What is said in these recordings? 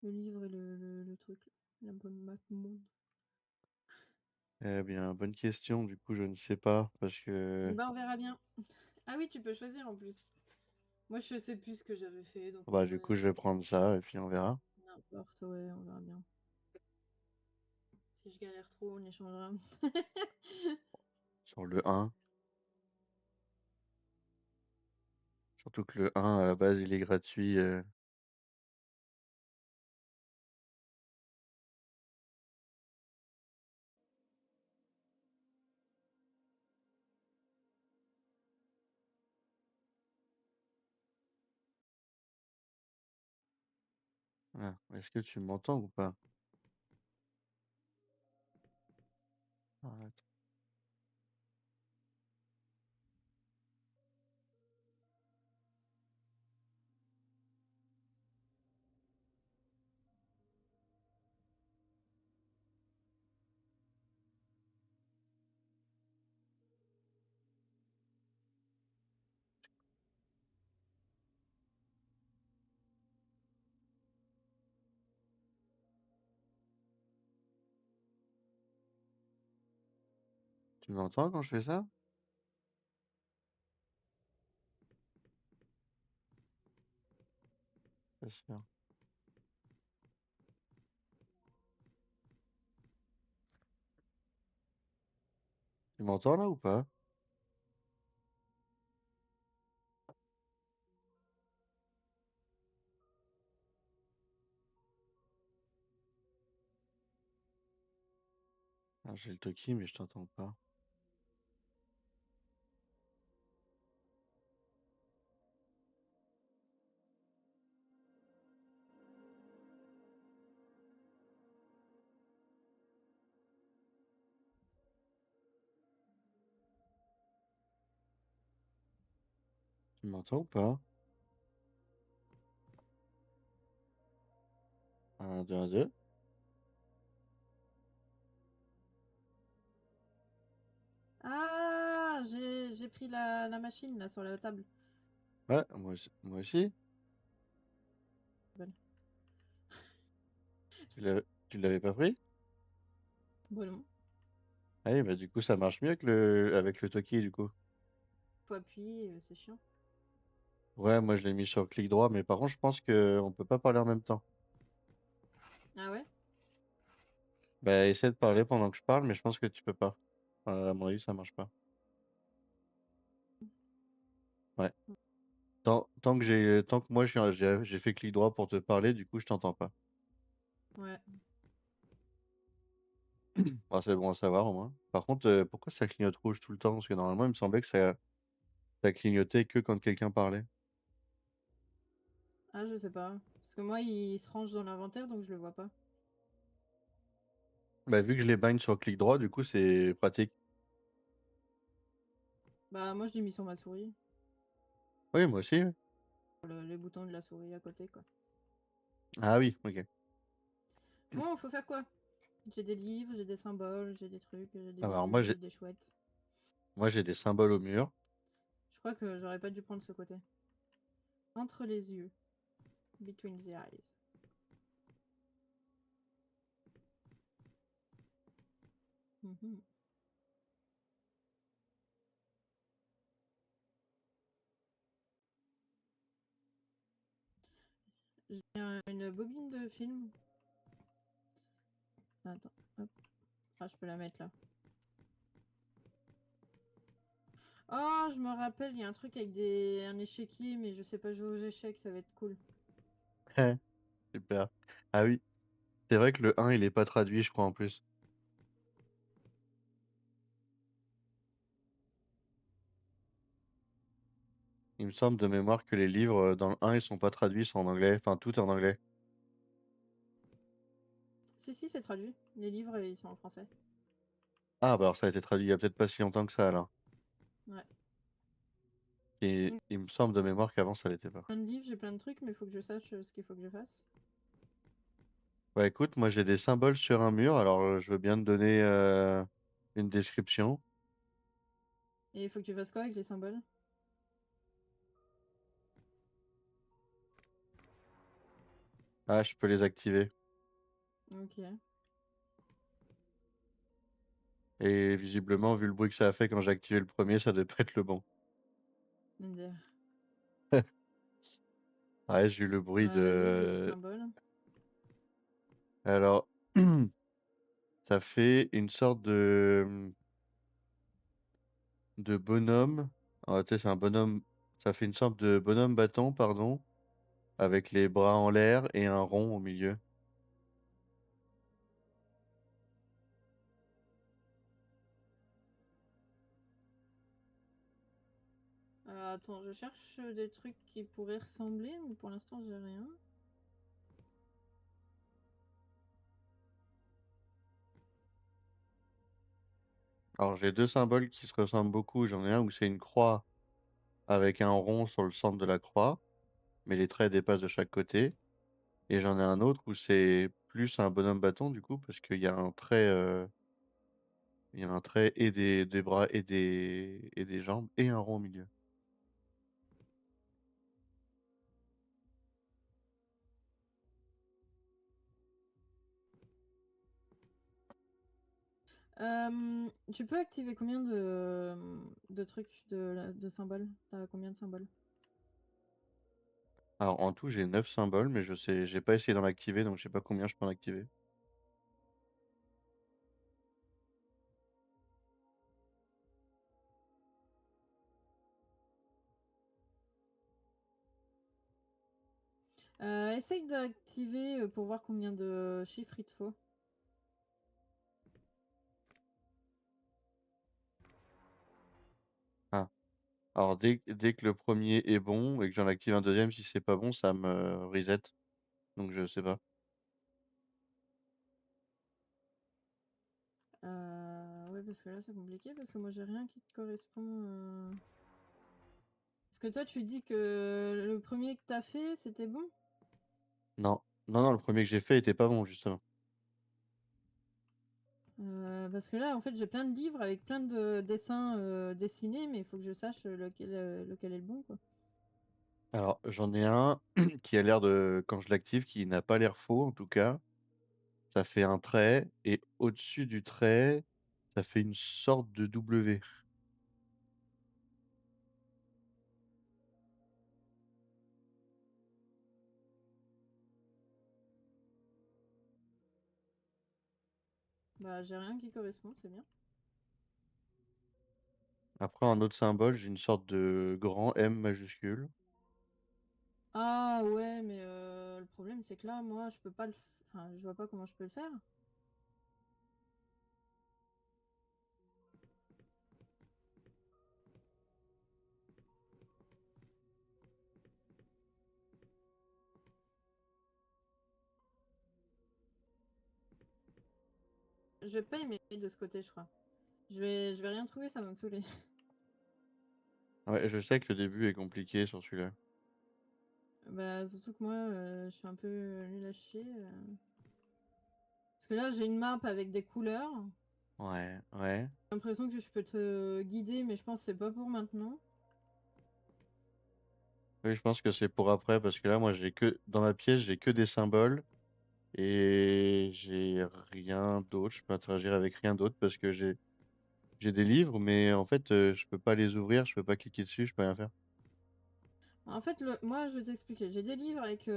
Le livre et le truc, la bonne map monde. Eh bien, bonne question. Du coup, je ne sais pas parce que Bah, on verra bien. Ah oui, tu peux choisir en plus. Moi, je sais plus ce que j'avais fait, donc en bah du vrai, coup, je vais prendre ça et puis on verra. n'importe, ouais, on verra bien. Si je galère trop, on échangera. Sur le 1. Surtout que le 1 à la base, il est gratuit. Ah, est-ce que tu m'entends ou pas? Arrête. Tu m'entends quand je fais ça? Pas sûr. Tu m'entends là ou pas? Ah, j'ai le Toki, mais je t'entends pas. Tu m'entends ou pas? 1, 2, 1, 2. Ah, j'ai pris la machine là sur la table. Ouais, moi aussi. Bonne. Tu l'avais pas pris? Bon, non. Ah oui, bah du coup, ça marche mieux que avec le Toki, du coup. Faut appuyer, c'est chiant. Ouais, moi je l'ai mis sur clic droit, mais par contre, je pense que on peut pas parler en même temps. Ah ouais? Bah, essaie de parler pendant que je parle, mais je pense que tu peux pas. À mon avis, ça marche pas. Ouais. Tant que moi j'ai fait clic droit pour te parler, du coup, je t'entends pas. Ouais. Bon, c'est bon à savoir au moins. Par contre, pourquoi ça clignote rouge tout le temps? Parce que normalement, il me semblait que ça clignotait que quand quelqu'un parlait. Ah, je sais pas. Parce que moi, il se range dans l'inventaire, donc je le vois pas. Bah, vu que je les bind sur clic droit, du coup, c'est pratique. Bah, moi, je l'ai mis sur ma souris. Oui, moi aussi. Ouais. Les boutons de la souris à côté, quoi. Ah oui, ok. Bon, faut faire quoi? J'ai des livres, j'ai des symboles, j'ai des trucs, j'ai des Alors bidules, j'ai des chouettes. moi j'ai des symboles au mur. Je crois que j'aurais pas dû prendre ce côté. Entre les yeux. Between the eyes. Mhm. J'ai une bobine de film. Attends, hop. Ah, je peux la mettre là. Oh, je me rappelle, il y a un truc avec un échiquier, mais je sais pas jouer aux échecs, ça va être cool. Super. Ah oui, c'est vrai que le 1 il est pas traduit, je crois en plus. Il me semble de mémoire que les livres dans le 1 ils sont pas traduits, ils sont en anglais. Enfin, tout est en anglais. Si, c'est traduit. Les livres, ils sont en français. Ah, bah alors ça a été traduit il y a peut-être pas si longtemps que ça alors. Ouais. Et Donc, il me semble de mémoire qu'avant ça l'était pas. plein de livres, j'ai plein de trucs, mais il faut que je sache ce qu'il faut que je fasse. Bah écoute, moi j'ai des symboles sur un mur, alors je veux bien te donner une description. Et il faut que tu fasses quoi avec les symboles? Ah, je peux les activer. Ok. Et visiblement, vu le bruit que ça a fait quand j'ai activé le premier, ça devait pas être le bon. MDR. Ouais, j'ai eu le bruit Vas-y, dis le de... symbole. Alors, ça fait une sorte de bonhomme. Ah, tu sais, c'est un bonhomme... Ça fait une sorte de bonhomme bâton, pardon, avec les bras en l'air et un rond au milieu. Attends, je cherche des trucs qui pourraient ressembler, mais pour l'instant, j'ai rien. Alors, j'ai deux symboles qui se ressemblent beaucoup. J'en ai un où c'est une croix avec un rond sur le centre de la croix, mais les traits dépassent de chaque côté. Et j'en ai un autre où c'est plus un bonhomme bâton, du coup, parce qu'il y a un trait, il y a un trait et des bras et des jambes et un rond au milieu. Tu peux activer combien de trucs, de symboles? T'as combien de symboles? Alors, en tout, j'ai 9 symboles, mais je sais, j'ai pas essayé d'en activer, donc je sais pas combien je peux en activer. Essaye d'activer pour voir combien de chiffres il te faut. Ah. Alors, dès que le premier est bon et que j'en active un deuxième, si c'est pas bon, ça me reset. Donc, je sais pas. Ouais, parce que là, c'est compliqué, parce que moi, j'ai rien qui te correspond. Parce que toi, tu dis que le premier que t'as fait, c'était bon? Non. Non, non, le premier que j'ai fait était pas bon, justement. Parce que là, en fait, j'ai plein de livres avec plein de dessins dessinés, mais il faut que je sache lequel est le bon, quoi. Alors, j'en ai un qui a l'air de, quand je l'active, qui n'a pas l'air faux, en tout cas. Ça fait un trait, et au-dessus du trait, ça fait une sorte de W. Bah, j'ai rien qui correspond, c'est bien. Après, un autre symbole, j'ai une sorte de grand M majuscule. Ah ouais, mais le problème, c'est que là, moi, je peux pas le... Enfin, je vois pas comment je peux le faire. Je vais pas aimer de ce côté, je crois. Je vais rien trouver, ça va me saouler. Ouais, je sais que le début est compliqué sur celui-là. Bah, surtout que moi, je suis un peu nul à chier. Parce que là, j'ai une map avec des couleurs. Ouais, ouais. J'ai l'impression que je peux te guider, mais je pense que c'est pas pour maintenant. Oui, je pense que c'est pour après, parce que là, moi, j'ai que, dans ma pièce, j'ai que des symboles, et j'ai rien d'autre. Je peux interagir avec rien d'autre, parce que j'ai des livres, mais en fait, je peux pas les ouvrir, je peux pas cliquer dessus, je peux rien faire. En fait, moi, je vais t'expliquer. J'ai des livres avec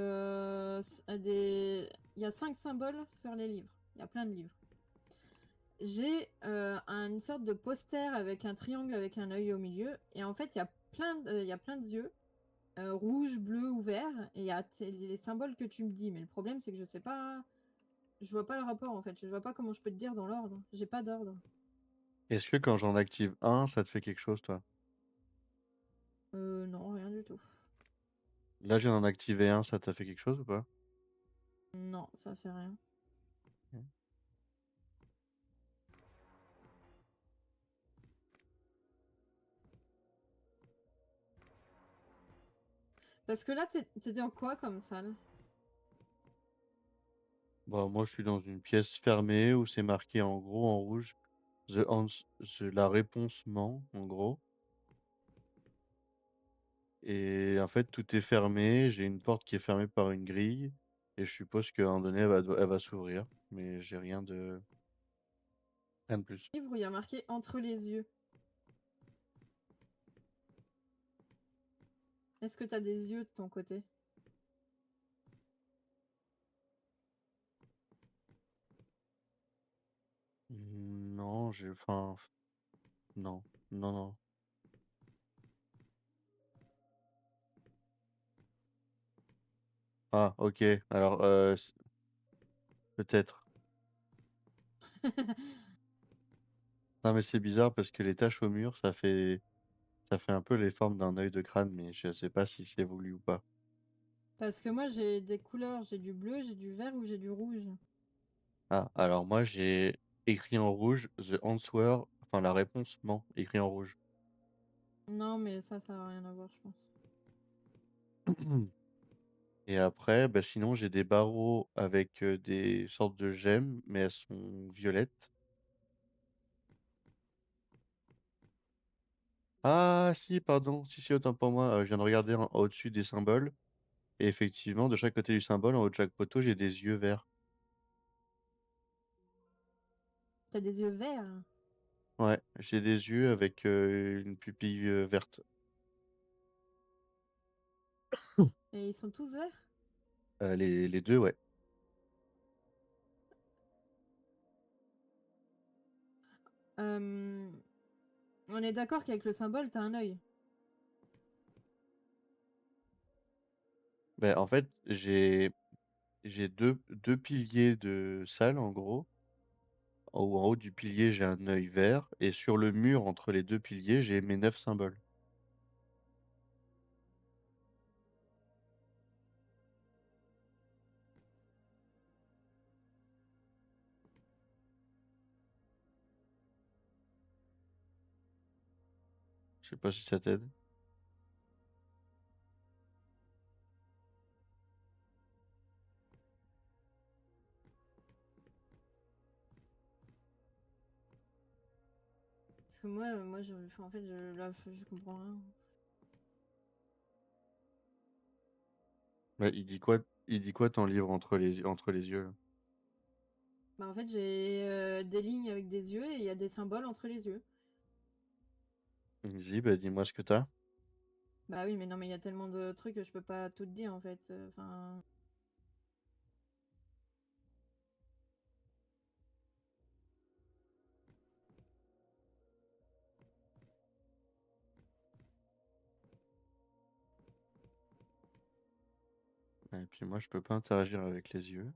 des... Il y a 5 symboles sur les livres. Il y a plein de livres. J'ai une sorte de poster avec un triangle avec un œil au milieu. Et en fait, il y a plein de yeux. Rouge, bleu ou vert. Et il y a les symboles que tu me dis. Mais le problème, c'est que je sais pas... Je vois pas le rapport, en fait. Je vois pas comment je peux te dire dans l'ordre. J'ai pas d'ordre. Est-ce que quand j'en active un, ça te fait quelque chose, toi? Non, rien du tout. Là, je viens d'en activer un, ça t'a fait quelque chose ou pas? Non, ça fait rien. Ok. Parce que là, t'étais en quoi comme salle? Bah, moi, je suis dans une pièce fermée où c'est marqué en gros en rouge la réponse ment, en gros. Et en fait, tout est fermé. J'ai une porte qui est fermée par une grille. Et je suppose qu'à un moment donné, elle va s'ouvrir. Mais j'ai rien de plus. Livre où il y a marqué entre les yeux. Est-ce que t'as des yeux de ton côté? Non, enfin, non, non, non. Ah, ok. Alors, peut-être. Non, mais c'est bizarre parce que les taches au mur, ça fait un peu les formes d'un œil de crâne, mais je sais pas si c'est voulu ou pas. Parce que moi j'ai des couleurs, j'ai du bleu, j'ai du vert ou j'ai du rouge. Ah, alors moi j'ai écrit en rouge The answer, enfin la réponse ment, écrit en rouge. Non, mais ça n'a rien à voir, je pense. Et après, bah sinon j'ai des barreaux avec des sortes de gemmes, mais elles sont violettes. Ah si, pardon, si, autant pour moi, je viens de regarder au-dessus des symboles, et effectivement, de chaque côté du symbole, en haut de chaque poteau, j'ai des yeux verts. T'as des yeux verts Ouais, j'ai des yeux avec une pupille verte. et ils sont tous verts? Les deux, ouais. Euh, On est d'accord qu'avec le symbole, t'as un œil. Ben, en fait, j'ai deux piliers de salle, en gros. En haut du pilier, j'ai un œil vert, et sur le mur entre les deux piliers, j'ai mes 9 symboles. Je sais pas si ça t'aide. Parce que moi enfin, en fait, là, je comprends rien. Bah, il dit quoi ton livre entre les yeux, là? Bah, en fait, j'ai des lignes avec des yeux et il y a des symboles entre les yeux. Il dit, bah, dis-moi ce que t'as. Bah oui, mais non, mais il y a tellement de trucs que je peux pas tout te dire en fait. Enfin, Et puis moi, je peux pas interagir avec les yeux.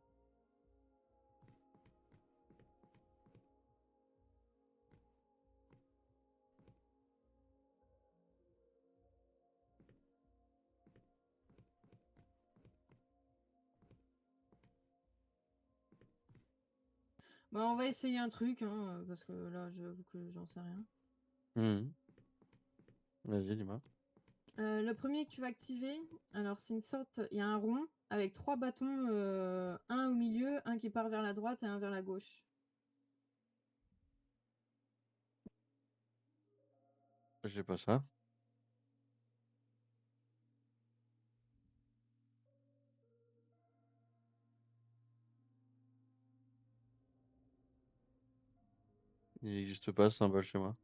bah, on va essayer un truc, hein, parce que là, j'avoue que j'en sais rien. Mhm. Vas-y, dis-moi. Le premier que tu vas activer, alors c'est une sorte, il y a un rond avec trois bâtons, un au milieu, un qui part vers la droite et un vers la gauche. J'ai pas ça. Il n'existe pas ce symbole chez moi.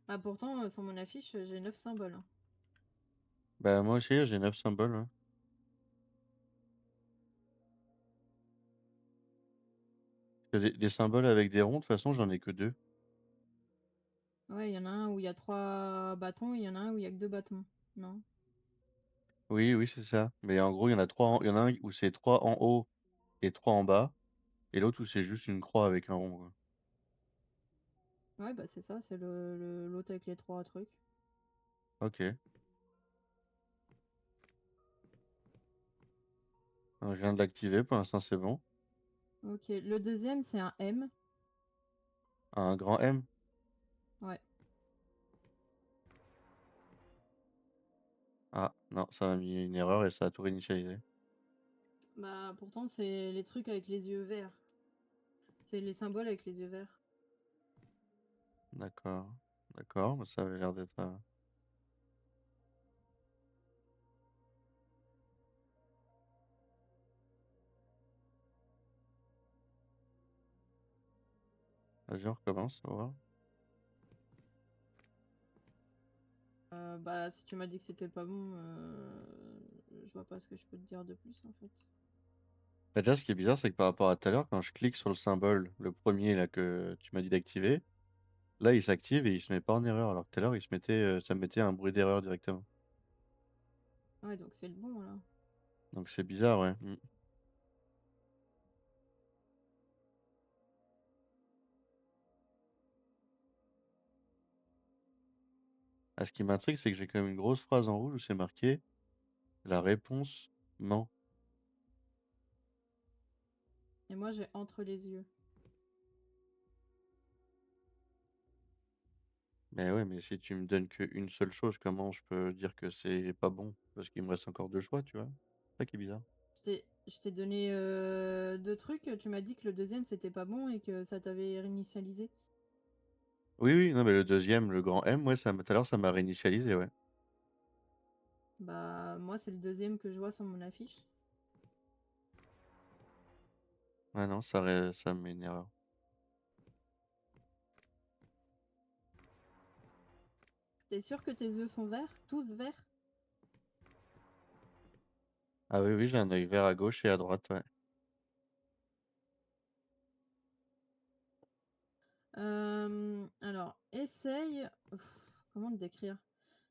Ah, pourtant, sur mon affiche, j'ai 9 symboles, hein. Bah, moi aussi, j'ai 9 symboles, hein. Des symboles avec des ronds, de toute façon, j'en ai que deux. Ouais, il y en a un où il y a 3 bâtons, il y en a un où il y a que 2 bâtons. Non? Oui, oui, c'est ça. Mais en gros, il y en a il y en a un où c'est 3 en haut et 3 en bas, et l'autre où c'est juste une croix avec un rond, quoi. Ouais, bah c'est ça, c'est l'autre avec les 3 trucs. Ok. Alors, je viens de l'activer, pour l'instant, c'est bon. Ok, le deuxième, c'est un M. Un grand M. Ouais. Ah, non, ça m'a mis une erreur et ça a tout réinitialisé. Bah pourtant, c'est les trucs avec les yeux verts. C'est les symboles avec les yeux verts. D'accord. D'accord, bah, ça avait l'air d'être. Vas-y, on recommence, on va voir. Bah, si tu m'as dit que c'était pas bon, je vois pas ce que je peux te dire de plus en fait. Bah, déjà, ce qui est bizarre, c'est que par rapport à tout à l'heure, quand je clique sur le symbole, le premier là que tu m'as dit d'activer, là il s'active et il se met pas en erreur, alors que tout à l'heure ça me mettait un bruit d'erreur directement. Ouais, donc c'est le bon là. Donc c'est bizarre, ouais. Ah, ce qui m'intrigue, c'est que j'ai quand même une grosse phrase en rouge où c'est marqué la réponse ment. Et moi j'ai entre les yeux. Mais ouais, mais si tu me donnes qu'une seule chose, comment je peux dire que c'est pas bon? Parce qu'il me reste encore deux choix, tu vois? C'est ça qui est bizarre. Je t'ai donné deux trucs, tu m'as dit que le deuxième c'était pas bon et que ça t'avait réinitialisé. Oui, oui, non, mais le deuxième, le grand M, ouais, tout à l'heure, ça m'a réinitialisé, ouais. Bah, moi c'est le deuxième que je vois sur mon affiche. Ouais, non, ça me met une erreur. T'es sûr que tes yeux sont verts? Tous verts? Ah oui, oui, j'ai un œil vert à gauche et à droite, ouais. Alors, essaye. Ouf, comment te décrire?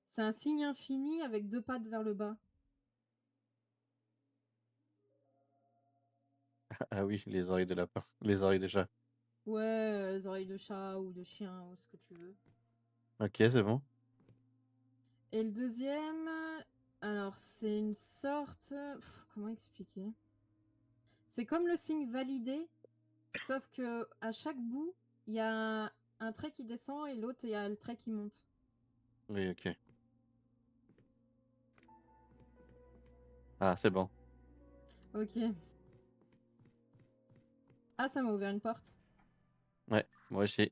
C'est un signe infini avec deux pattes vers le bas. Ah oui, les oreilles de lapin, les oreilles de chat. Ouais, les oreilles de chat ou de chien ou ce que tu veux. Ok, c'est bon. Et le deuxième, alors c'est une sorte. Comment expliquer? C'est comme le signe validé, sauf que à chaque bout, il y a un trait qui descend et l'autre, il y a le trait qui monte. Oui, ok. Ah, c'est bon. Ok. Ah, ça m'a ouvert une porte. Ouais, moi aussi.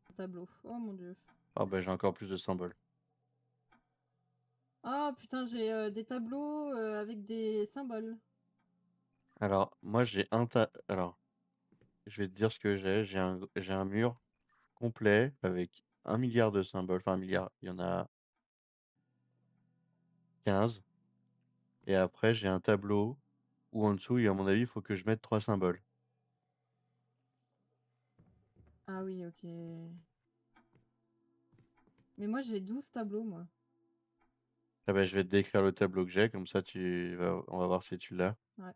Un tableau. Oh mon dieu. Ah bah j'ai encore plus de symboles. Ah putain, j'ai des tableaux avec des symboles. Alors, moi j'ai Alors, je vais te dire ce que j'ai. J'ai un mur complet avec 1 milliard de symboles. Enfin, 1 milliard. Il y en a 15. Et après, j'ai un tableau où en dessous, à mon avis, il faut que je mette 3 symboles. Ah oui, ok. Mais moi, j'ai 12 tableaux, moi. Ah bah, je vais te décrire le tableau que j'ai, comme ça on va voir si tu l'as. Ouais,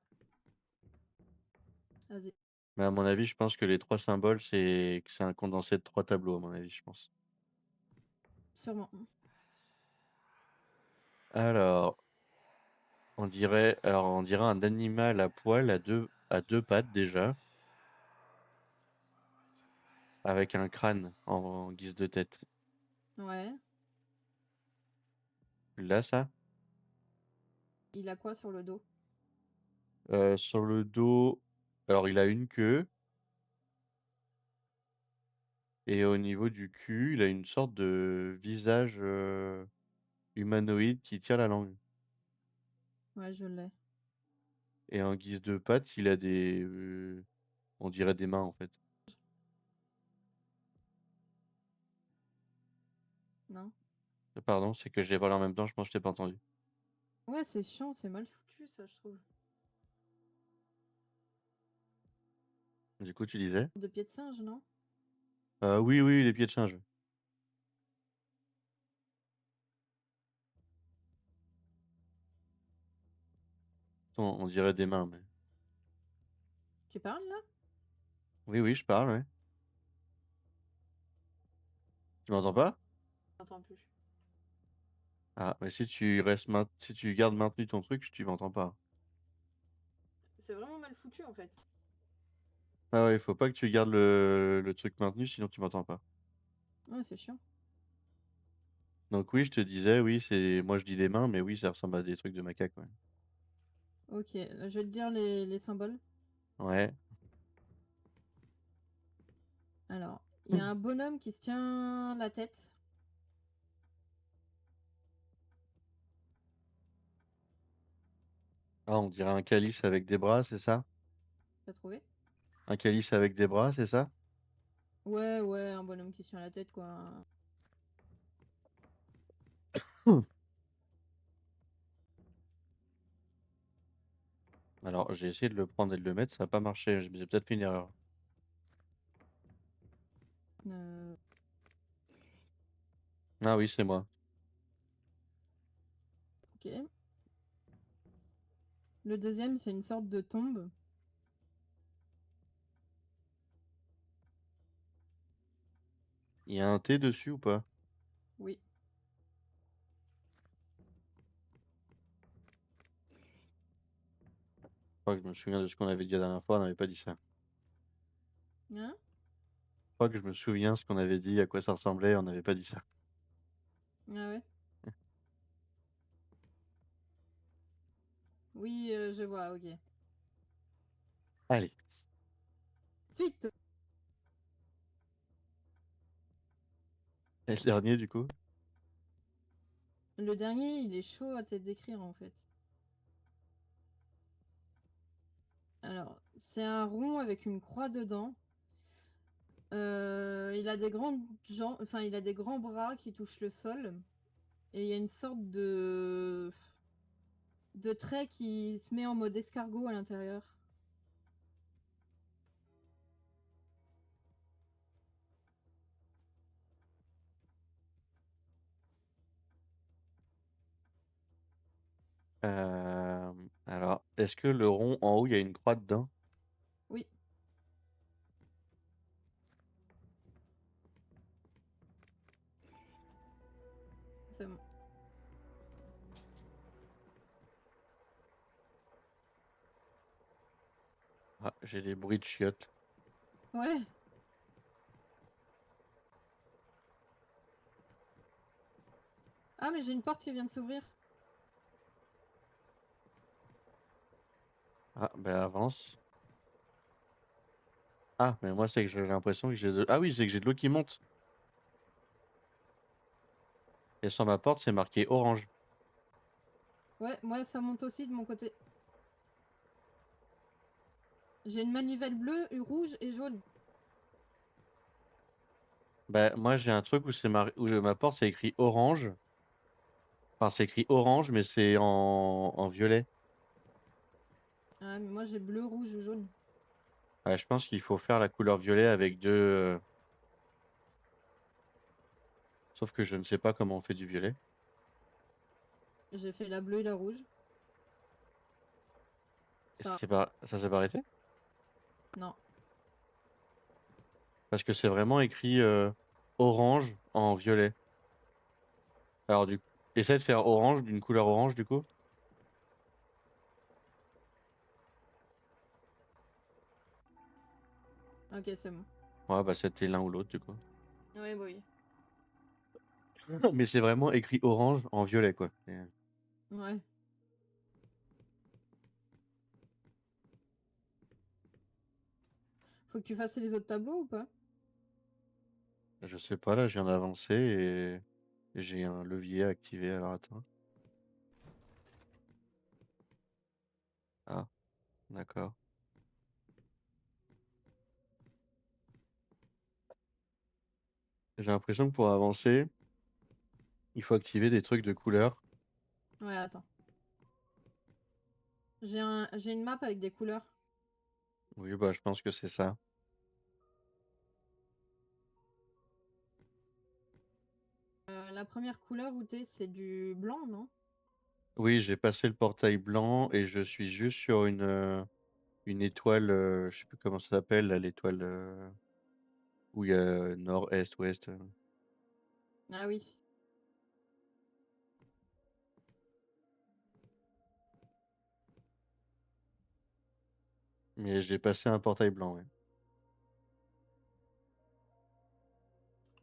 vas-y. Mais à mon avis, je pense que les 3 symboles, c'est un condensé de 3 tableaux, à mon avis, je pense. Sûrement. Alors, on dirait un animal à poil à deux pattes déjà, avec un crâne en guise de tête. Ouais. Là, ça? Il a quoi sur le dos? Sur le dos, alors il a une queue, et au niveau du cul, il a une sorte de visage humanoïde qui tire la langue. Ouais, je l'ai. Et en guise de pattes, il a on dirait des mains en fait. Non? Pardon, c'est que je l'ai parlé en même temps, je pense que je t'ai pas entendu. Ouais, c'est chiant, c'est mal foutu, ça, je trouve. Du coup, tu disais? De pied de singe, non? Oui, oui, les pieds de singe. On dirait des mains, mais. Tu parles, là? Oui, oui, je parle, ouais. Tu m'entends pas? J'entends plus. Ah, mais si tu gardes maintenu ton truc, tu m'entends pas. C'est vraiment mal foutu, en fait. Ah ouais, il faut pas que tu gardes le truc maintenu, sinon tu m'entends pas. Ouais, c'est chiant. Donc oui, je te disais, oui, moi je dis des mains, mais oui, ça ressemble à des trucs de macaque, ouais. Ok, je vais te dire les symboles. Ouais. Alors, il y a un bonhomme qui se tient la tête. Ah, on dirait un calice avec des bras, c'est ça? T'as trouvé? Un calice avec des bras, c'est ça? Ouais, ouais, un bonhomme qui se tient la tête, quoi. Alors, j'ai essayé de le prendre et de le mettre, ça n'a pas marché. J'ai peut-être fait une erreur. Euh, Ah oui, c'est moi. ok. Le deuxième, c'est une sorte de tombe. Il y a un T dessus ou pas? Oui. Je crois que je me souviens de ce qu'on avait dit la dernière fois, on n'avait pas dit ça. Hein? Je crois que je me souviens ce qu'on avait dit, à quoi ça ressemblait, on n'avait pas dit ça. Ah ouais? Oui, je vois, ok. Allez, Suite! et le dernier du coup? Le dernier, il est chaud à tête d'écrire, en fait. Alors, c'est un rond avec une croix dedans. Il a des grandes jambes, enfin, il a des grands bras qui touchent le sol. Et il y a une sorte de trait qui se met en mode escargot à l'intérieur. Euh, Alors, est-ce que le rond en haut, il y a une croix dedans? Oui, c'est bon. Ah, j'ai des bruits de chiottes. Ouais. Ah, mais j'ai une porte qui vient de s'ouvrir. Ah, ben avance. Ah, mais moi, c'est que j'ai l'impression que j'ai de... Ah oui, c'est que j'ai de l'eau qui monte. Et sur ma porte, c'est marqué orange. Ouais, moi, ça monte aussi de mon côté. J'ai une manivelle bleue, rouge et jaune. Bah, moi, j'ai un truc où où ma porte, c'est écrit orange. Enfin, c'est écrit orange, mais c'est en violet. Ah, mais moi, j'ai bleu, rouge ou jaune. Ouais, je pense qu'il faut faire la couleur violet avec deux. Sauf que je ne sais pas comment on fait du violet. J'ai fait la bleue et la rouge. Et Ça, ça s'est pas arrêté? non. Parce que c'est vraiment écrit orange en violet. Alors, essaie de faire orange, d'une couleur orange, du coup. Ok, c'est bon. Ouais, bah, c'était l'un ou l'autre, du coup. Ouais, bah oui. Mais c'est vraiment écrit orange en violet, quoi. Ouais. Faut que tu fasses les autres tableaux ou pas? Je sais pas, là, je viens d'avancer et j'ai un levier activé. Alors, attends. Ah, d'accord. J'ai l'impression que pour avancer, il faut activer des trucs de couleur. Ouais, attends. J'ai une map avec des couleurs. Oui, bah, je pense que c'est ça. La première couleur où t'es, c'est du blanc, non? Oui, j'ai passé le portail blanc et je suis juste sur une étoile, je sais plus comment ça s'appelle, là, l'étoile où il y a nord, est, ouest. Ah oui. Mais j'ai passé un portail blanc, ouais.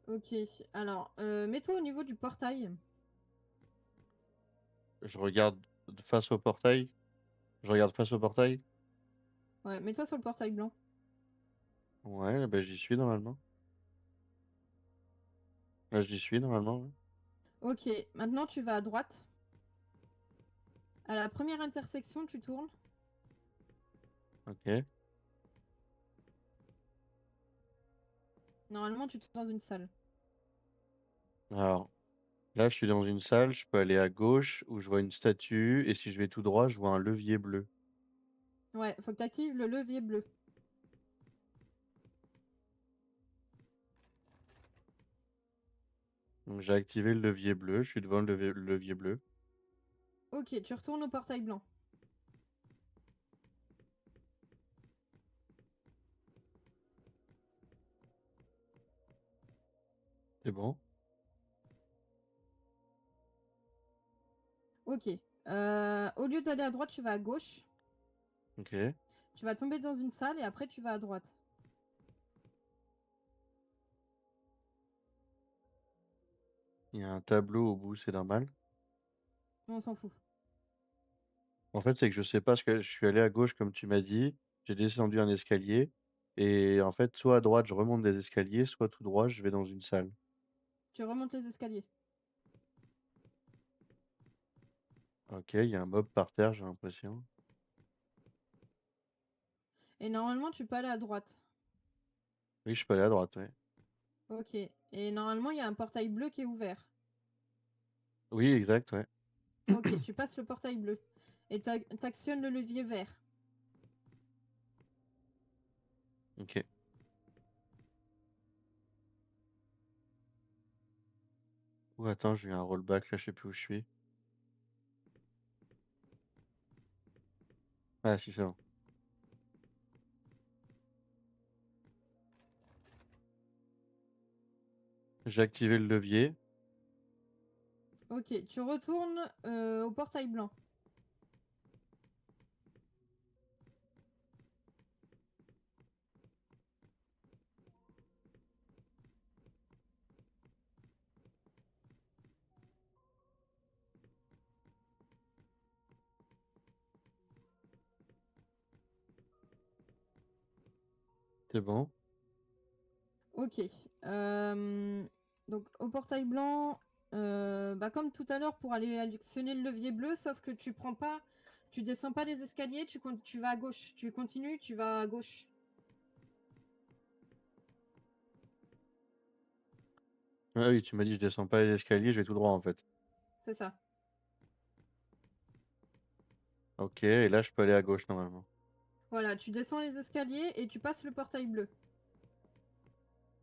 Ok. Alors, mets-toi au niveau du portail. Je regarde face au portail. Je regarde face au portail. Ouais, mets-toi sur le portail blanc. Ouais, bah, j'y suis normalement. Là, j'y suis normalement, ouais. Ok, maintenant tu vas à droite. À la première intersection, tu tournes. Ok. Normalement, tu te trouves dans une salle. Alors, là, je suis dans une salle, je peux aller à gauche où je vois une statue, et si je vais tout droit, je vois un levier bleu. Ouais, faut que tu actives le levier bleu. Donc j'ai activé le levier bleu, je suis devant le levier bleu. Ok, tu retournes au portail blanc. C'est bon? Ok. Au lieu d'aller à droite, tu vas à gauche. Ok. Tu vas tomber dans une salle et après tu vas à droite. Il y a un tableau au bout, c'est normal. On s'en fout. En fait, c'est que je sais pas ce que je suis allé à gauche comme tu m'as dit, j'ai descendu un escalier, et en fait, soit à droite, je remonte des escaliers, soit tout droit, je vais dans une salle. Tu remontes les escaliers. Ok, il y a un mob par terre, j'ai l'impression. Et normalement, tu peux aller à droite. Oui, je peux aller à droite, ouais. Ok. Et normalement, il y a un portail bleu qui est ouvert. Oui, exact, ouais. Ok, tu passes le portail bleu. Et t'actionnes le levier vert. Ok. Ou attends, j'ai eu un rollback, là, je sais plus où je suis. Ah, si, c'est bon. J'ai activé le levier. Ok, tu retournes au portail blanc. C'est bon. Ok. Euh, donc au portail blanc, bah, comme tout à l'heure pour aller actionner le levier bleu, sauf que tu prends pas, tu descends pas les escaliers, tu vas à gauche. Tu continues, tu vas à gauche. Ah oui, tu m'as dit je descends pas les escaliers, je vais tout droit en fait. C'est ça. Ok, et là je peux aller à gauche normalement. Voilà, tu descends les escaliers et tu passes le portail bleu.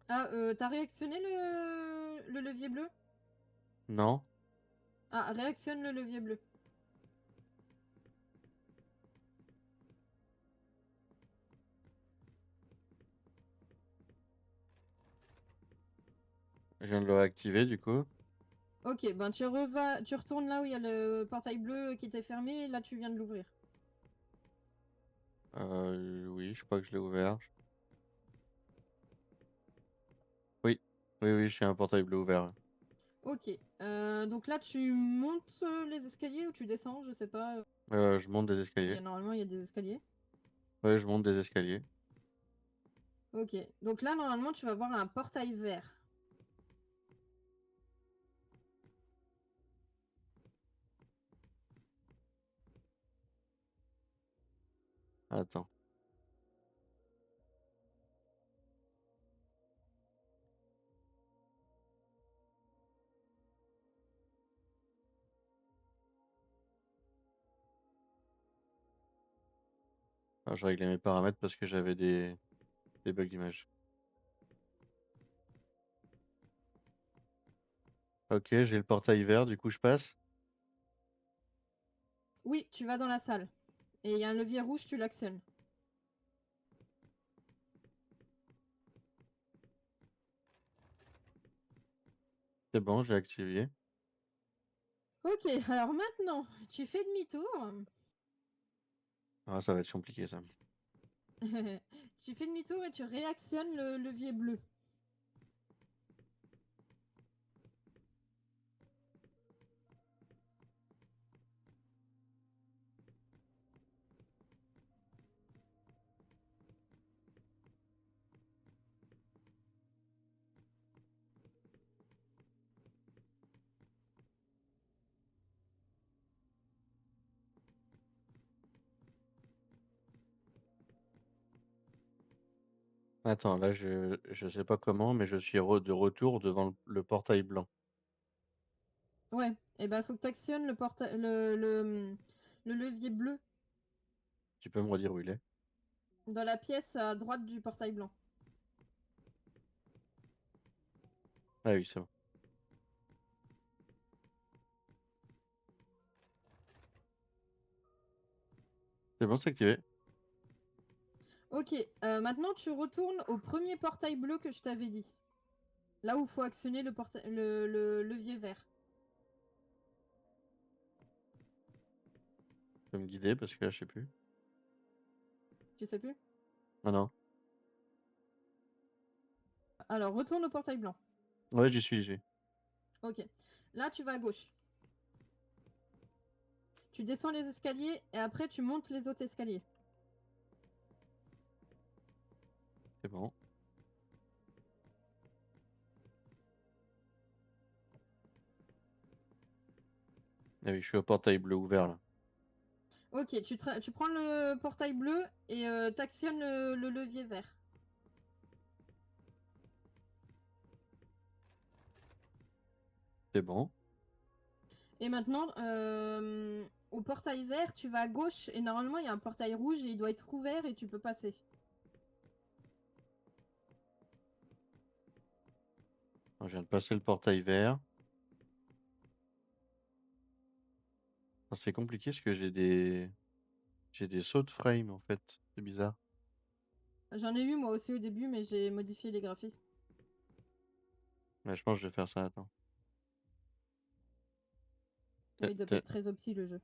Ah, t'as réactionné le levier bleu? Non? Ah, réactionne le levier bleu. Je viens de le réactiver du coup. Ok, ben tu retournes là où il y a le portail bleu qui était fermé, et là tu viens de l'ouvrir. Oui, je crois que je l'ai ouvert. Oui, oui, oui, je suis un portail bleu ouvert. Ok, donc là tu montes les escaliers ou tu descends, je sais pas. Je monte des escaliers. Normalement il y a des escaliers. Ouais, je monte des escaliers. Ok, donc là normalement tu vas voir un portail vert. Attends. Ah, je réglais mes paramètres parce que j'avais des bugs d'image. Ok, j'ai le portail vert, du coup je passe. Oui, tu vas dans la salle. Et il y a un levier rouge, tu l'actionnes. C'est bon, j'ai activé. Ok, alors maintenant tu fais demi-tour. Ah, ça va être compliqué ça. Tu fais demi-tour et tu réactionnes le levier bleu. Attends, là, je sais pas comment, mais je suis de retour devant le portail blanc. Ouais, et ben faut que tu actionnes le levier bleu Tu peux me redire où il est? dans la pièce à droite du portail blanc. Ah oui, c'est bon. C'est bon, c'est activé. Ok, maintenant tu retournes au premier portail bleu que je t'avais dit. Là où faut actionner le levier vert. Tu peux me guider parce que là, je sais plus. Tu sais plus? Ah non. Alors retourne au portail blanc. Ouais, j'y suis. Ok. Là tu vas à gauche. Tu descends les escaliers et après tu montes les autres escaliers. C'est bon. Ah oui, je suis au portail bleu ouvert là. Ok, tu prends le portail bleu et t'actionnes le levier vert. C'est bon. Et maintenant, au portail vert, tu vas à gauche et normalement il y a un portail rouge et il doit être ouvert et tu peux passer. Alors, je viens de passer le portail vert. Alors, c'est compliqué parce que j'ai des sauts de frame en fait. C'est bizarre. J'en ai eu moi aussi au début, mais j'ai modifié les graphismes. Mais je pense que je vais faire ça. Attends. Et il doit pas être très opti le jeu.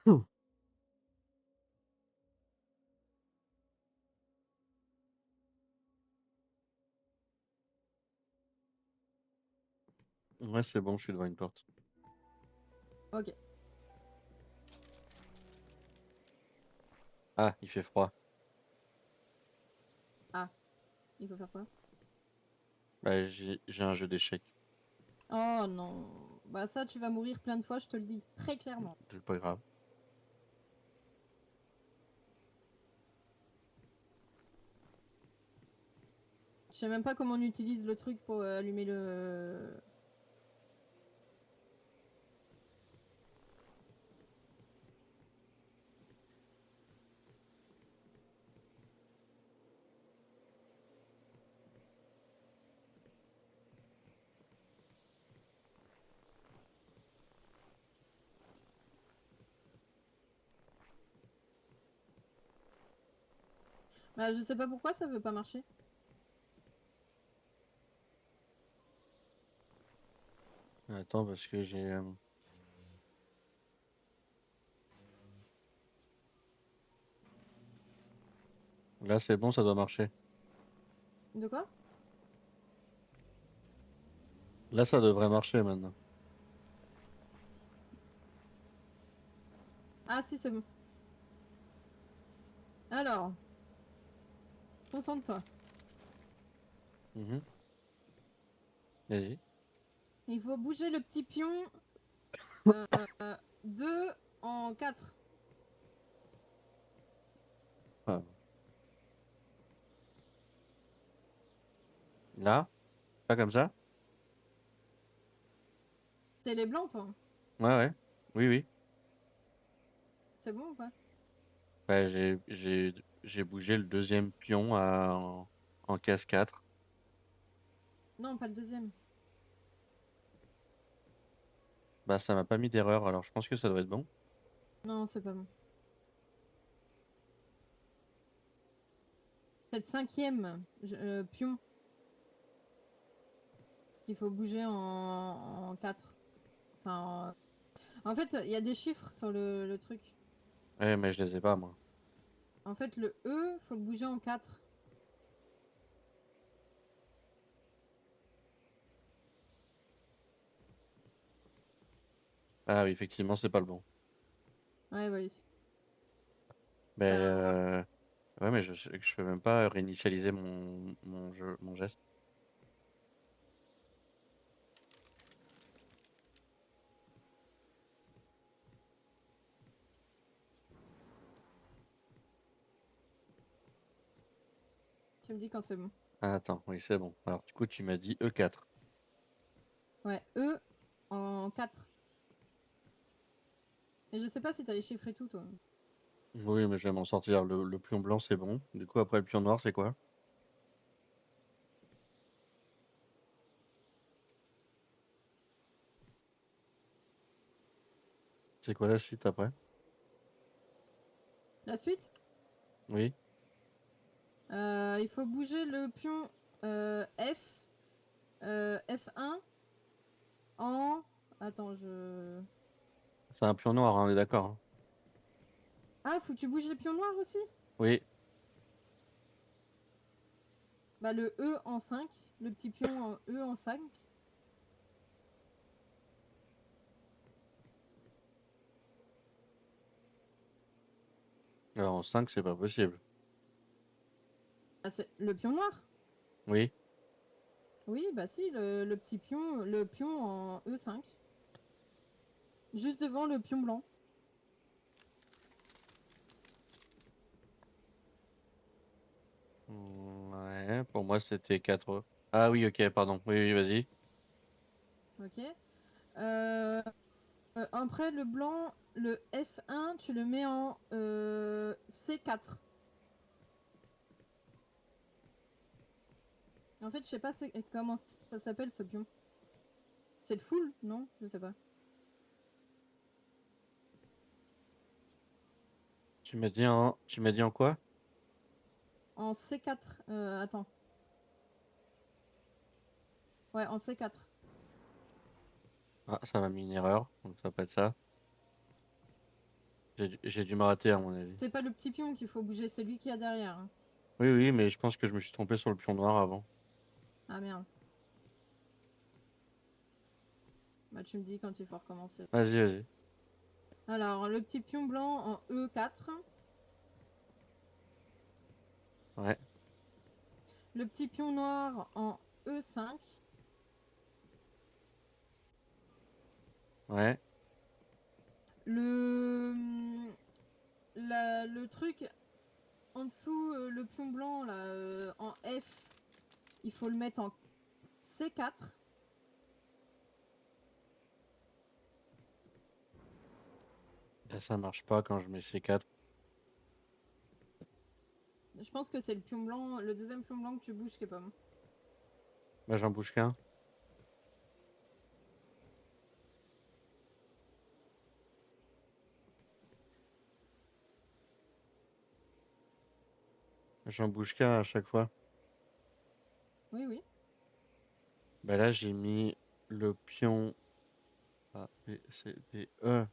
Ouh. Ouais, c'est bon, je suis devant une porte. Ok. Ah, il fait froid. Ah, il faut faire quoi? Bah, j'ai un jeu d'échecs. Oh non. Bah ça, tu vas mourir plein de fois, je te le dis. Très clairement. C'est pas grave. Je sais même pas comment on utilise le truc pour allumer le... Bah je sais pas pourquoi ça veut pas marcher. Attends, parce que j'ai. Là, c'est bon, ça doit marcher. De quoi? Là, ça devrait marcher maintenant. Ah si, c'est bon. Alors, concentre-toi. Mhm. Vas-y. Il faut bouger le petit pion 2 en 4. Ah. Là? Pas comme ça? T'es les blancs, toi? Ouais, ouais. Oui, oui. C'est bon ou pas? Bah, j'ai bougé le deuxième pion en case 4. Non, pas le deuxième. Bah, ça m'a pas mis d'erreur, alors je pense que ça doit être bon. Non, c'est pas bon. C'est le cinquième pion qu'il faut bouger en 4. Enfin, en fait, il y a des chiffres sur le truc. Ouais, mais je les ai pas, moi. En fait, le E, faut le bouger en 4. Ah oui, effectivement, c'est pas le bon. Ouais, oui. Mais C'est pas grave. ouais, mais je peux même pas réinitialiser mon jeu, mon geste. Tu me dis quand c'est bon. Ah, attends, oui, c'est bon. Alors, du coup, tu m'as dit E4. Ouais, E en 4. Et je sais pas si t'as les chiffres et tout, toi. Oui, mais je vais m'en sortir. Le pion blanc, c'est bon. Du coup, après le pion noir, c'est quoi? C'est quoi la suite après? La suite, Oui. il faut bouger le pion F1 en... Attends, je... C'est un pion noir, hein, on est d'accord, hein. Ah, faut que tu bouges les pions noirs aussi? Oui. Bah le E en 5, le petit pion en E en 5. Alors, en 5, c'est pas possible. Ah, c'est le pion noir? Oui. Oui, bah si, le petit pion, le pion en E5. Juste devant le pion blanc. Ouais, pour moi, c'était 4. Ah oui, ok, pardon. Oui, oui, vas-y. Ok. Euh, Après, le blanc, le F1, tu le mets en C4. En fait, je sais pas comment ça s'appelle ce pion. C'est le full, non? Je sais pas. Tu m'as dit en quoi? En C4. Attends. Ouais, en C4. Ah, ça m'a mis une erreur, donc ça va pas être ça. J'ai dû me rater, à mon avis. C'est pas le petit pion qu'il faut bouger, c'est lui qui a derrière, hein. Oui, oui, mais je pense que je me suis trompé sur le pion noir avant. Ah merde. Bah tu me dis quand il faut recommencer. Vas-y, vas-y. Alors, le petit pion blanc en E4. Ouais, Le petit pion noir en E5. ouais. Le, le truc en dessous, le pion blanc là, en F, il faut le mettre en C4. Ça marche pas quand je mets C4. Je pense que c'est le pion blanc, le deuxième pion blanc que tu bouges qui est pas bon. Bah, j'en bouge qu'un. J'en bouge qu'un à chaque fois. Oui, oui. Bah là, j'ai mis le pion A, B, C, D, E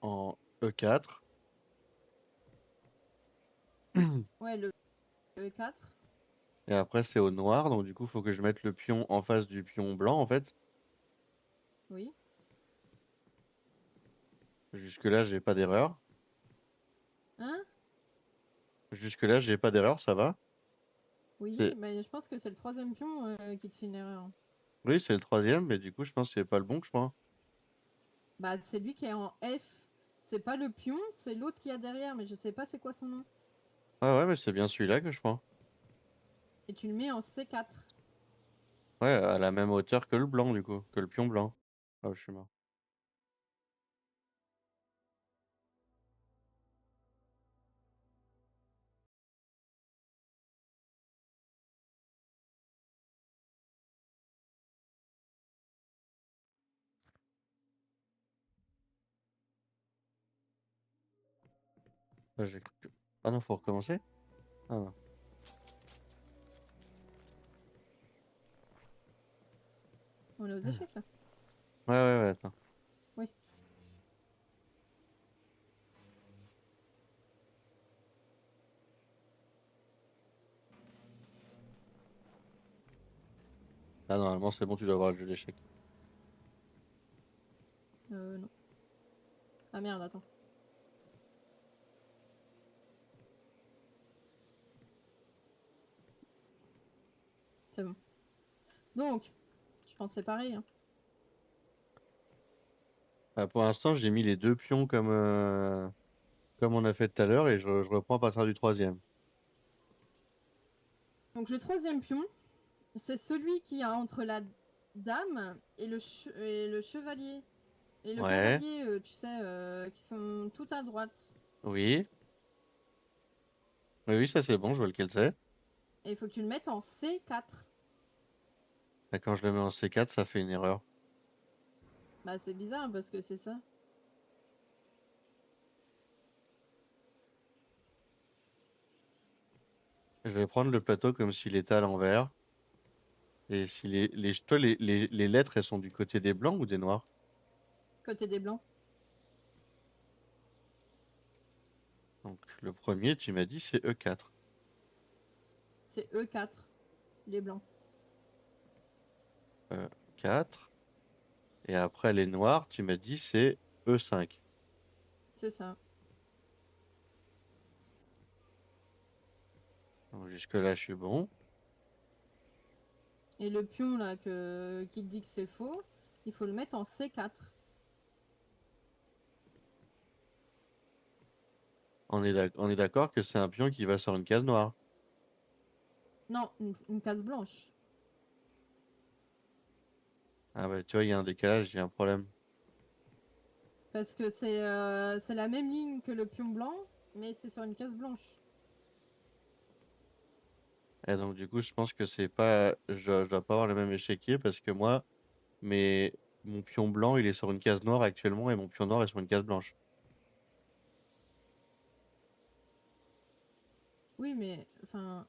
en E4. Ouais, le E4. Et après, c'est au noir, donc du coup, faut que je mette le pion en face du pion blanc, en fait. Oui. Jusque-là, j'ai pas d'erreur. Hein? Jusque-là, j'ai pas d'erreur, ça va. Oui, C'est... mais je pense que c'est le troisième pion qui te fait une erreur. Oui, c'est le troisième, mais du coup, je pense que c'est pas le bon que je prends. Bah, c'est lui qui est en F. C'est pas le pion, c'est l'autre qui a derrière, mais je sais pas c'est quoi son nom. Ouais, ouais, mais c'est bien celui-là que je prends. Et tu le mets en C4. Ouais, à la même hauteur que le blanc, du coup, que le pion blanc. Oh, je suis mort. Ah, ah non, faut recommencer? Ah non. On est aux Ah. échecs là. Ouais, ouais, ouais, attends. Oui. Ah, normalement, c'est bon, tu dois avoir le jeu d'échecs. Non. Ah merde, attends. C'est bon. Donc, je pense que c'est pareil. Hein. Bah, pour l'instant, j'ai mis les 2 pions comme on a fait tout à l'heure et je reprends à partir du troisième. Donc le troisième pion, c'est celui qui a entre la dame et le chevalier. Et le Ouais, cavalier, tu sais, qui sont tout à droite. oui. Oui, oui, ça c'est bon, je vois lequel c'est. Et il faut que tu le mettes en C4. Bah, quand je le mets en C4, ça fait une erreur. Bah c'est bizarre parce que c'est ça. Je vais prendre le plateau comme s'il était à l'envers. Et si toi, les lettres, elles sont du côté des blancs ou des noirs? Côté des blancs. Donc le premier, tu m'as dit, c'est E4. C'est E4, les blancs. E4. Et après les noirs, tu m'as dit, c'est E5. C'est ça. Donc jusque-là, je suis bon. Et le pion là qui te dit que c'est faux, il faut le mettre en C4. On est d'accord que c'est un pion qui va sur une case noire. Non, une case blanche. Ah bah tu vois, il y a un décalage, il y a un problème. Parce que c'est la même ligne que le pion blanc, mais c'est sur une case blanche. Et donc du coup, je pense que c'est pas, je dois pas avoir le même échiquier parce que moi, mais mon pion blanc, il est sur une case noire actuellement et mon pion noir est sur une case blanche. Oui, mais enfin,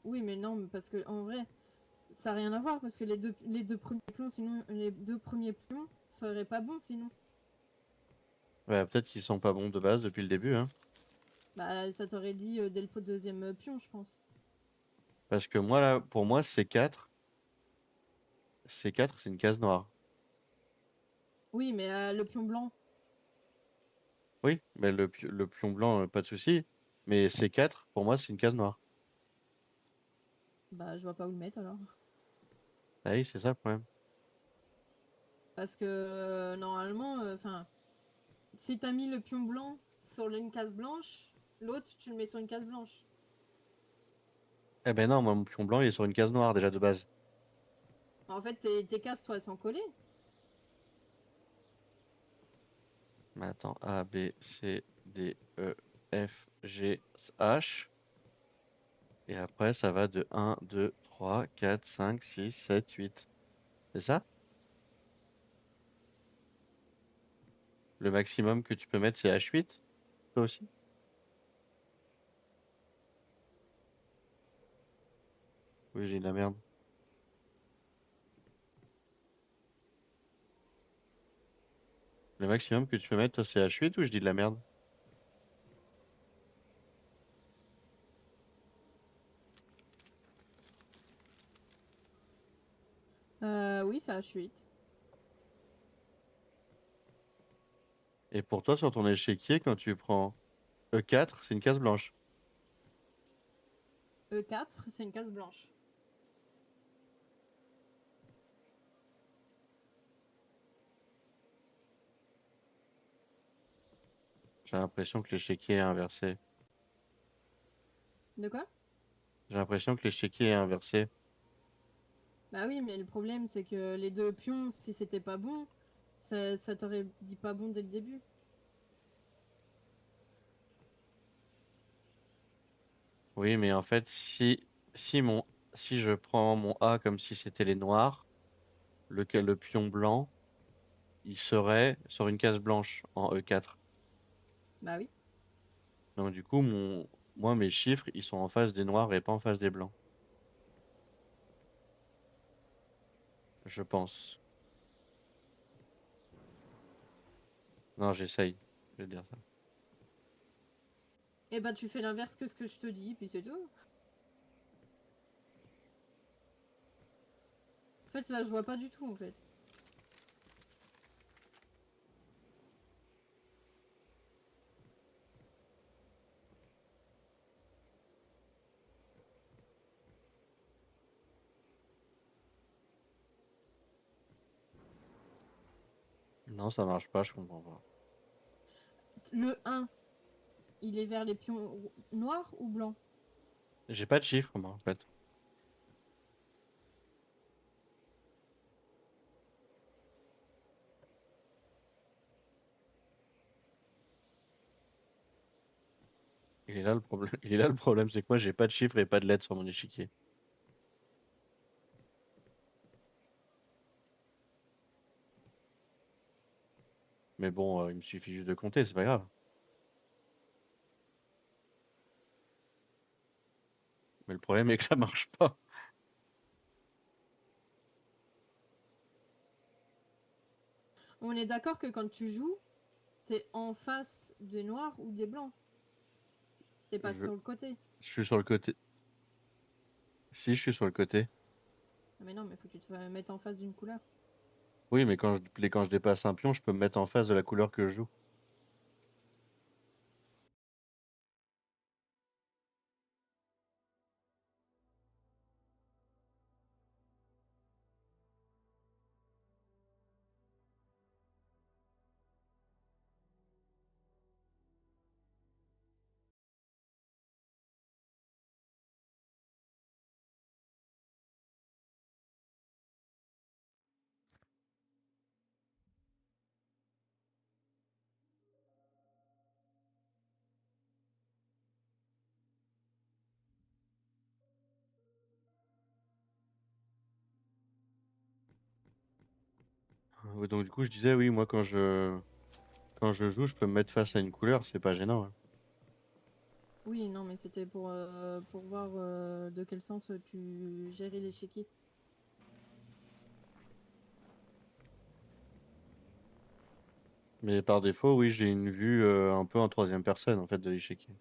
oui, mais non, parce que en vrai, ça n'a rien à voir parce que les deux premiers pions, sinon les deux premiers pions seraient pas bons sinon. Ouais, peut-être qu'ils sont pas bons de base depuis le début, hein. Bah, ça t'aurait dit dès le deuxième pion, je pense. Parce que moi là, pour moi, C4, c'est une case noire. Oui, mais le pion blanc, Oui, mais le pion blanc, pas de souci. Mais C4, pour moi, c'est une case noire. bah, je vois pas où le mettre alors. Ah oui, c'est ça le problème. Parce que normalement, enfin, si t'as mis le pion blanc sur une case blanche, l'autre tu le mets sur une case blanche. Eh ben non, moi, mon pion blanc, il est sur une case noire déjà de base. En fait, tes cases, soit elles sont collées. Mais attends, A, B, C, D, E, F, G, H. Et après, ça va de 1, 2, 3, 4, 5, 6, 7, 8. C'est ça? Le maximum que tu peux mettre, c'est H8, toi aussi? Oui, j'ai de la merde. Le maximum que tu peux mettre, toi, c'est H8 ou je dis de la merde? Oui, c'est H8. Et pour toi, sur ton échiquier, quand tu prends E4, c'est une case blanche. E4, c'est une case blanche. J'ai l'impression que l'échiquier est inversé. De quoi? J'ai l'impression que l'échiquier est inversé. Bah oui, mais le problème, c'est que les deux pions, si c'était pas bon, ça t'aurait dit pas bon dès le début. Oui, mais en fait, si mon, si je prends mon A comme si c'était les noirs, le pion blanc, il serait sur une case blanche en E4. Bah oui. Donc du coup, moi, mes chiffres, ils sont en face des noirs et pas en face des blancs. Je pense. Non, j'essaye. Je vais dire ça. Et bah tu fais l'inverse que ce que je te dis, puis c'est tout. En fait, là, je vois pas du tout, en fait. Non, ça marche pas, je comprends pas. Le 1, il est vers les pions noirs ou blancs? J'ai pas de chiffres, moi, en fait. Il est là le problème. Il est là le problème, c'est que moi, j'ai pas de chiffres et pas de lettres sur mon échiquier. Mais bon, il me suffit juste de compter, c'est pas grave. Mais le problème est que ça marche pas. On est d'accord que quand tu joues, t'es en face des noirs ou des blancs. T'es pas Je, sur le côté. je suis sur le côté. Si, je suis sur le côté. Ah, mais non, mais faut que tu te mettes en face d'une couleur. Oui, mais quand je dépasse un pion, je peux me mettre en face de la couleur que je joue. Donc du coup, je disais, oui, moi, quand je joue, je peux me mettre face à une couleur, c'est pas gênant, hein. Oui, non, mais c'était pour voir de quel sens tu gérais l'échiquier. Mais par défaut, oui, j'ai une vue un peu en troisième personne, en fait, de l'échiquier.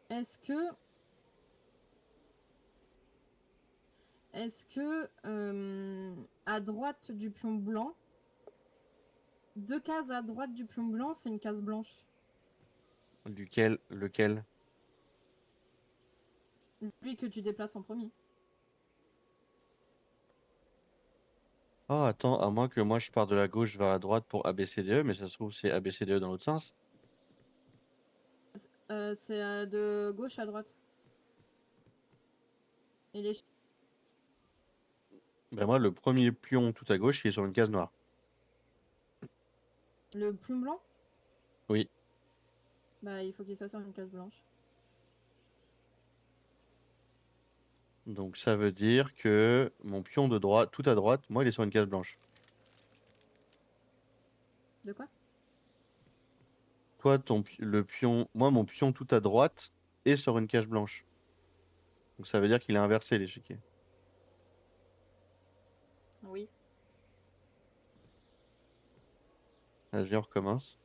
Est-ce que, à droite du pion blanc, 2 cases à droite du pion blanc, c'est une case blanche? Lequel? Lui que tu déplaces en premier. Oh, attends, à moins que moi je parte de la gauche vers la droite pour ABCDE, mais ça se trouve c'est ABCDE dans l'autre sens. C'est de gauche à droite. Et Ben moi, le premier pion tout à gauche, il est sur une case noire. le pion blanc, Oui, bah il faut qu'il soit sur une case blanche. donc ça veut dire que mon pion de droite, tout à droite, moi, il est sur une case blanche. De quoi? Toi, le pion, moi, mon pion tout à droite est sur une case blanche. Donc ça veut dire qu'il est inversé l'échiquier. Oui. Vas-y, on recommence.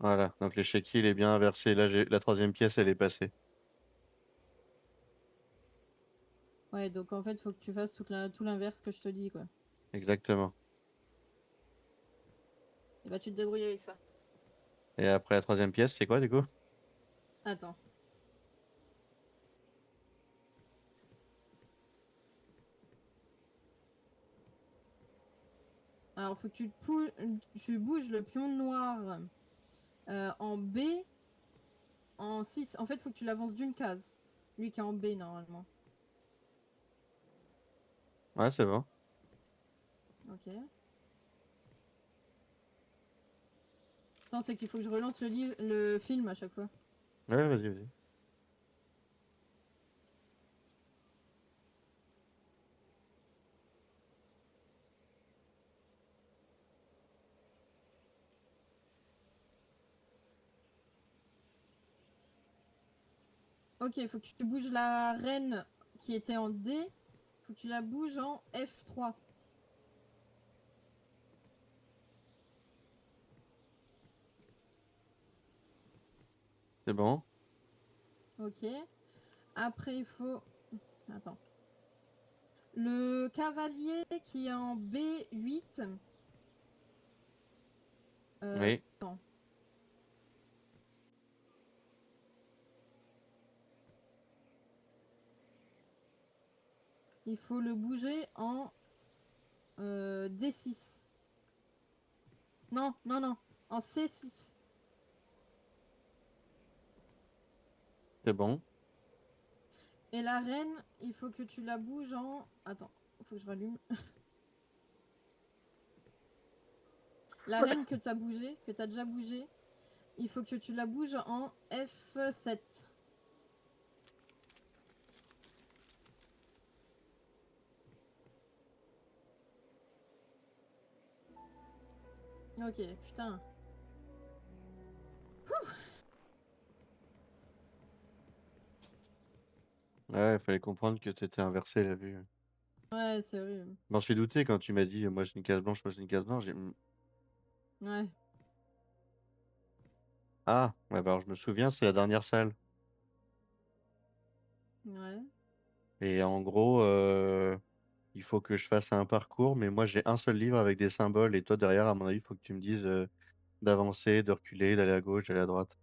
Voilà, donc l'échiquier, il est bien inversé. Là, la troisième pièce, elle est passée. Ouais, donc en fait, faut que tu fasses tout l'inverse que je te dis, quoi. Exactement. Et bah tu te débrouilles avec ça. Et après la troisième pièce, c'est quoi du coup? Attends. Alors, faut que tu bouges le pion noir en B en 6. En fait, faut que tu l'avances d'une case. Lui qui est en B normalement. Ouais, c'est bon. Ok. Attends, c'est qu'il faut que je relance le film à chaque fois. Ouais, vas-y, vas-y. Ok, faut que tu bouges la reine qui était en D. Faut que tu la bouges en F3. C'est bon. Ok. Après, il faut... Attends. Le cavalier qui est en B8. Oui, Attends. Il faut le bouger en D6. Non, non, non. En C6. c'est bon. Et la reine, il faut que tu la bouges en... Attends, il faut que je rallume. La reine que tu as bougée, que tu as déjà bougée, il faut que tu la bouges en F7. Ok, putain. Ouais, il fallait comprendre que t'étais inversé la vue. Ouais, c'est horrible. Je m'en suis douté quand tu m'as dit, moi j'ai une case blanche, moi j'ai une case noire. Ouais, Ah, ouais, bah alors je me souviens, c'est la dernière salle. ouais. Et en gros, il faut que je fasse un parcours, mais moi j'ai un seul livre avec des symboles, et toi derrière, à mon avis, il faut que tu me dises d'avancer, de reculer, d'aller à gauche, d'aller à droite.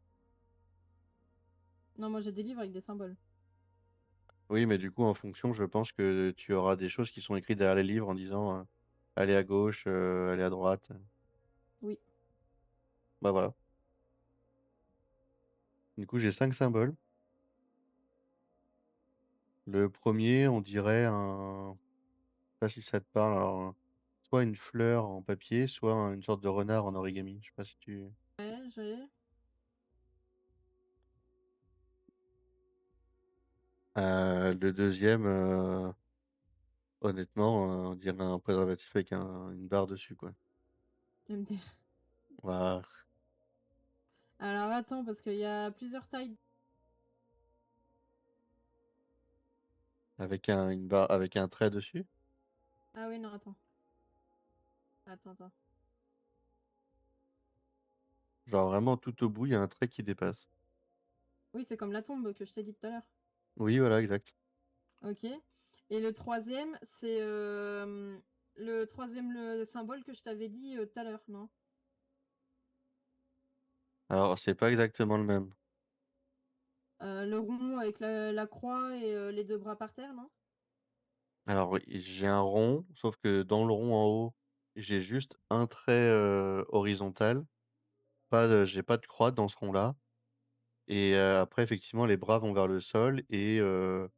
Non, moi j'ai des livres avec des symboles. Oui, mais du coup, en fonction, je pense que tu auras des choses qui sont écrites derrière les livres en disant aller à gauche, aller à droite. Oui. Bah voilà. Du coup, j'ai 5 symboles. Le premier, on dirait un... Je sais pas si ça te parle, alors, soit une fleur en papier, soit une sorte de renard en origami. Je sais pas si tu... Ouais, j'ai... Le deuxième, honnêtement, on dirait un préservatif avec une barre dessus, quoi. MDR. Voilà. Alors attends, parce qu'il y a plusieurs tailles. Avec une barre, avec un trait dessus. Ah oui, non, attends. Attends. Genre vraiment tout au bout, il y a un trait qui dépasse. Oui, c'est comme la tombe que je t'ai dit tout à l'heure. Oui, voilà, exact. Ok. Et le troisième, c'est le troisième le symbole que je t'avais dit tout à l'heure, non? Alors, c'est pas exactement le même. Le rond avec la croix et les deux bras par terre, non? Alors, oui, j'ai un rond, sauf que dans le rond en haut, j'ai juste un trait horizontal. J'ai pas de croix dans ce rond-là. Et après, effectivement, les bras vont vers le sol et le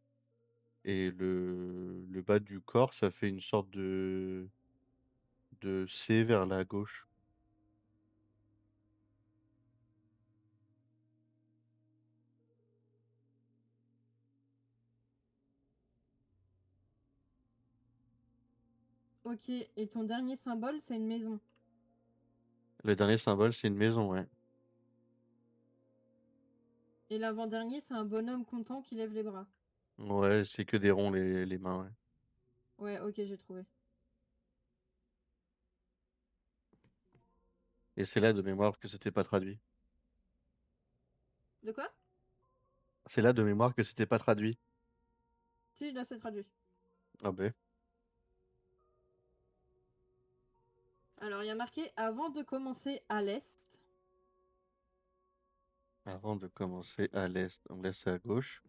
bas du corps, ça fait une sorte de C vers la gauche. Ok. Et ton dernier symbole, c'est une maison. Le dernier symbole, c'est une maison, ouais. Et l'avant-dernier, c'est un bonhomme content qui lève les bras. Ouais, c'est que des ronds les mains, ouais. Ouais, ok, j'ai trouvé. Et c'est là de mémoire que c'était pas traduit. De quoi? C'est là de mémoire que c'était pas traduit. Si, là, c'est traduit. Ah ben, Alors, il y a marqué avant de commencer à l'est. avant de commencer à l'est, on laisse à gauche,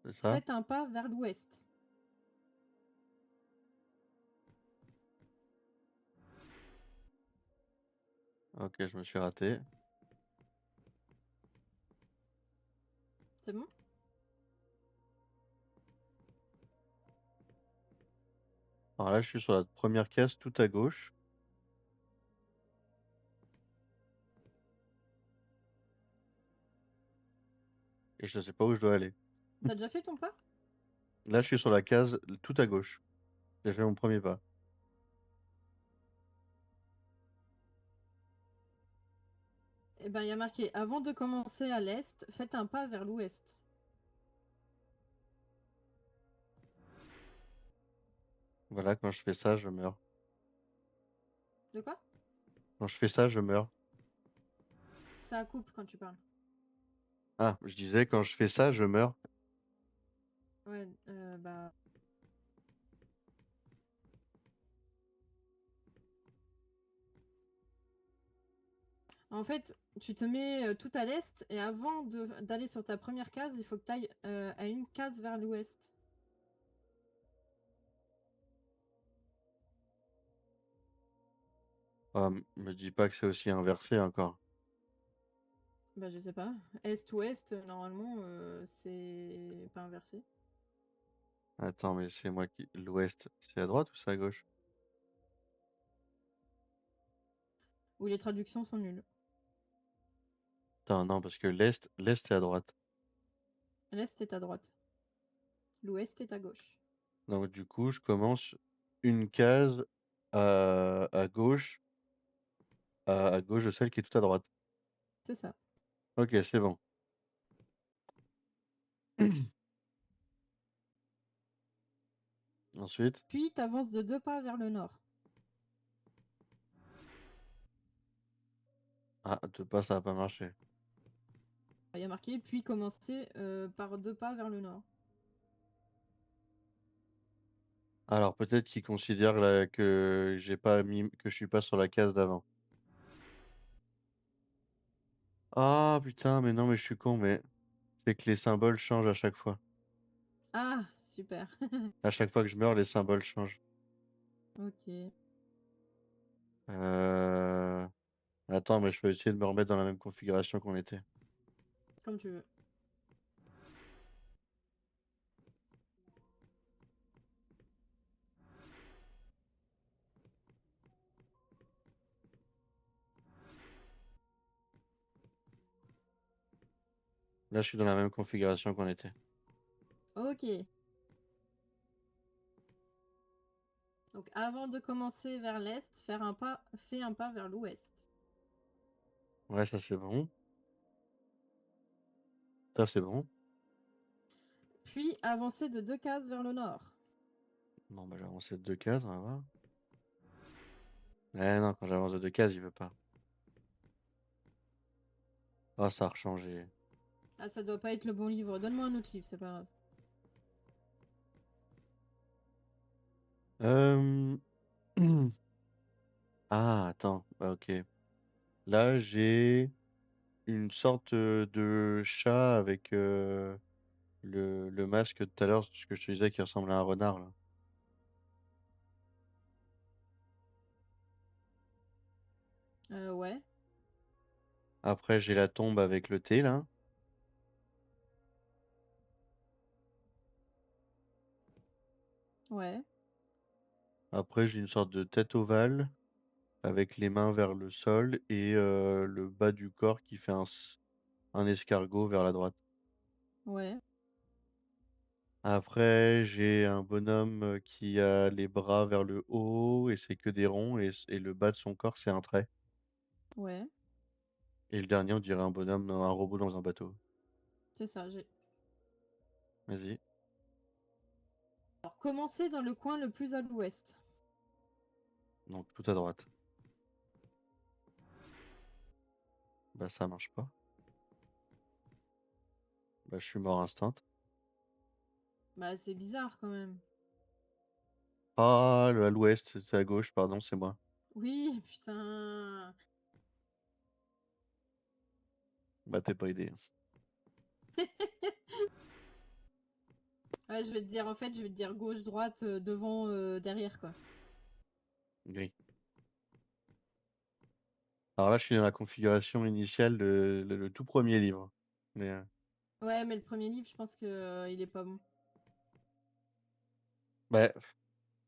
c'est ça? Faites un pas vers l'ouest. Ok, je me suis raté. C'est bon? Alors là, je suis sur la première case tout à gauche. Et je sais pas où je dois aller. T'as déjà fait ton pas? Là, je suis sur la case tout à gauche. J'ai fait mon premier pas. Eh ben, il y a marqué avant de commencer à l'est, faites un pas vers l'ouest. Voilà, quand je fais ça, je meurs. De quoi? Quand je fais ça, je meurs. ça coupe quand tu parles. Ah, je disais, quand je fais ça, je meurs. Ouais, bah. En fait, tu te mets tout à l'est et avant d'aller sur ta première case, il faut que tu ailles à une case vers l'ouest. Ah, me dis pas que c'est aussi inversé encore. Bah, je sais pas. Est-ouest, normalement, c'est pas inversé. Attends, mais c'est moi qui... L'ouest, c'est à droite ou c'est à gauche? Où les traductions sont nulles. Attends, non, parce que l'est c'est à droite. L'est est à droite. L'ouest est à gauche. Donc du coup, je commence une case à gauche, à gauche de celle qui est tout à droite. C'est ça. Ok, c'est bon. Ensuite, Puis, tu avances de 2 pas vers le nord. ah, deux pas, ça va pas marcher. Il y a marqué, puis commencer par 2 pas vers le nord. Alors peut-être qu'il considère que j'ai pas mis, que je suis pas sur la case d'avant. Ah putain, mais non, mais je suis con, mais c'est que les symboles changent à chaque fois. Ah, super. À chaque fois que je meurs, les symboles changent. Ok, Euh... Attends, mais je peux essayer de me remettre dans la même configuration qu'on était. comme tu veux. Là, je suis dans la même configuration qu'on était. Ok. Donc, avant de commencer vers l'est, fais un pas vers l'ouest. Ouais, ça c'est bon. Ça c'est bon. Puis, avancer de 2 cases vers le nord. Bon, bah j'ai avancé de deux cases, on va voir. Eh non, quand j'avance de deux cases, il veut pas. Ah, ça a rechangé. Ah, ça doit pas être le bon livre. Donne-moi un autre livre, c'est pas grave. Euh... Ah, attends. Bah, ok. Là, j'ai une sorte de chat avec le masque de tout à l'heure, ce que je te disais qui ressemble à un renard, là. Ouais. Après, j'ai la tombe avec le thé, là. Ouais. Après, j'ai une sorte de tête ovale avec les mains vers le sol et le bas du corps qui fait un escargot vers la droite. Ouais. Après, j'ai un bonhomme qui a les bras vers le haut et c'est que des ronds et le bas de son corps, c'est un trait. Ouais. Et le dernier, on dirait un bonhomme, un robot dans un bateau. C'est ça. J'ai. Vas-y. Alors, commencez dans le coin le plus à l'ouest. Donc tout à droite. Bah ça marche pas. Bah je suis mort instant. Bah, c'est bizarre quand même. Ah, à l'ouest, c'est à gauche, pardon, c'est moi. Oui, putain. Bah t'es pas aidé. Ouais, je vais te dire, en fait, je vais te dire gauche, droite, devant, derrière, quoi. Oui. Alors là, je suis dans la configuration initiale de le tout premier livre. Mais Ouais, mais le premier livre, je pense que il est pas bon. bah,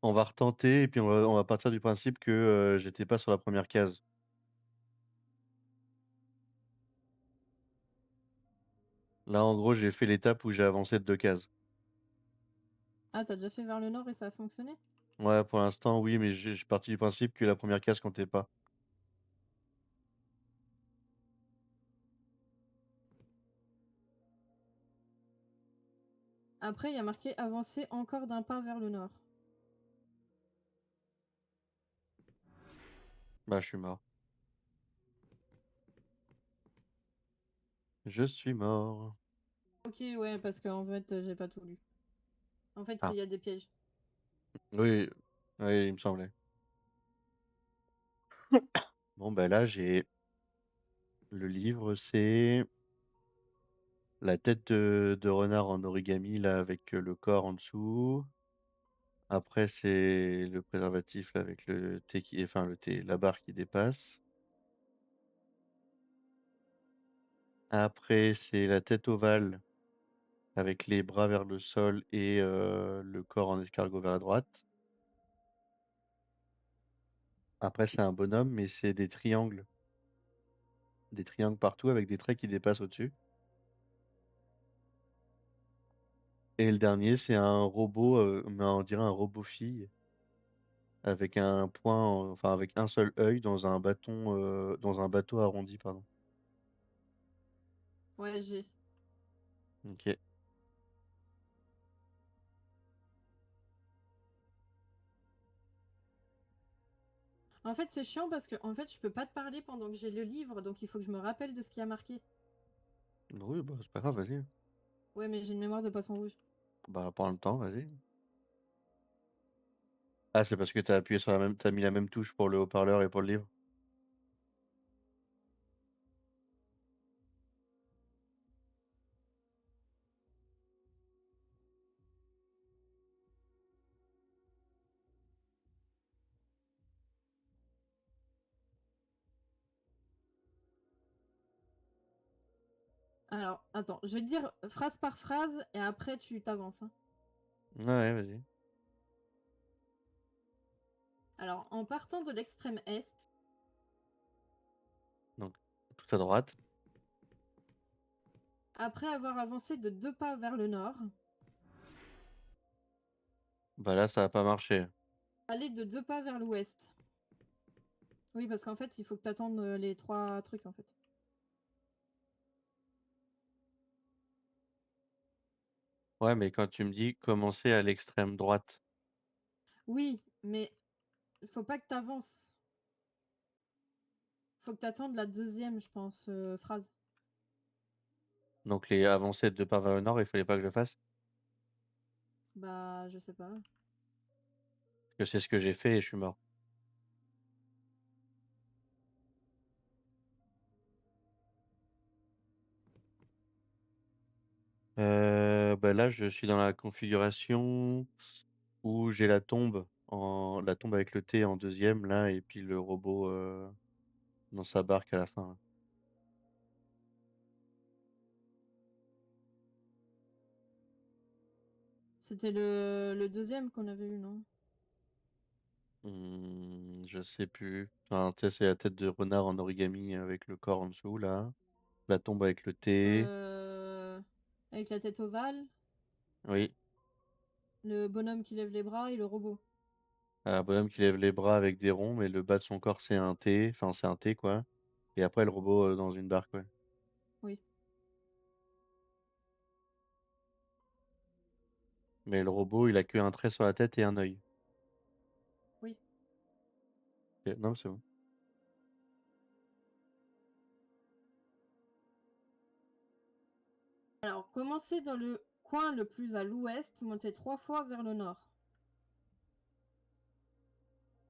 on va retenter et puis on va partir du principe que j'étais pas sur la première case. Là, en gros, j'ai fait l'étape où j'ai avancé de deux cases. Ah, t'as déjà fait vers le nord et ça a fonctionné? Ouais, pour l'instant, oui, mais je suis parti du principe que la première case comptait pas. Après, il y a marqué avancer encore d'un pas vers le nord. Bah, je suis mort. Je suis mort. Ok, ouais, parce qu'en fait, j'ai pas tout lu. En fait, il Ah, y a des pièges. oui, oui, il me semblait. Bon, bah là, j'ai le livre, c'est la tête de renard en origami, là, avec le corps en dessous. Après, c'est le préservatif, là, avec le thé enfin, le thé, la barre qui dépasse. Après, c'est la tête ovale, avec les bras vers le sol et le corps en escargot vers la droite. Après, c'est un bonhomme, mais c'est des triangles. Des triangles partout avec des traits qui dépassent au-dessus. Et le dernier, c'est un robot, mais on dirait un robot fille, avec un point, enfin avec un seul œil dans un bâton, dans un bateau arrondi, pardon. Ouais, j'ai. Ok. En fait, c'est chiant parce que en fait, je peux pas te parler pendant que j'ai le livre, donc il faut que je me rappelle de ce qui a marqué. Oui, bah c'est pas grave, vas-y. Ouais, mais j'ai une mémoire de poisson rouge. Bah prends le temps, vas-y. Ah, c'est parce que t'as appuyé sur la même, t'as mis la même touche pour le haut-parleur et pour le livre. Alors, attends, je vais te dire phrase par phrase et après tu t'avances, hein. Ouais, vas-y. Alors, en partant de l'extrême est, Donc, tout à droite. après avoir avancé de 2 pas vers le nord, Bah là, ça a pas marché. aller de 2 pas vers l'ouest. Oui, parce qu'en fait, il faut que tu attendes les 3 trucs, en fait. Ouais, mais quand tu me dis commencer à l'extrême droite, Oui, mais il faut pas que tu avances. Faut que tu attendes la deuxième, je pense, phrase. donc les avancées de 2 pas vers le nord, il fallait pas que je fasse. Bah, je sais pas. Parce que c'est ce que j'ai fait et je suis mort. Bah là, je suis dans la configuration où j'ai la tombe avec le T en deuxième là, et puis le robot dans sa barque à la fin, là. C'était le deuxième qu'on avait eu, non? Je sais plus. Enfin, tu sais, c'est la tête de renard en origami avec le corps en dessous là. La tombe avec le T. Euh, Avec la tête ovale, Oui. le bonhomme qui lève les bras et le robot. Un bonhomme qui lève les bras avec des ronds, mais le bas de son corps c'est un T. Enfin, c'est un T quoi. Et après le robot dans une barque, ouais. Oui, Mais le robot, il a que un trait sur la tête et un œil. oui. Ok, non, c'est bon. Alors, commencez dans le coin le plus à l'ouest, montez 3 fois vers le nord.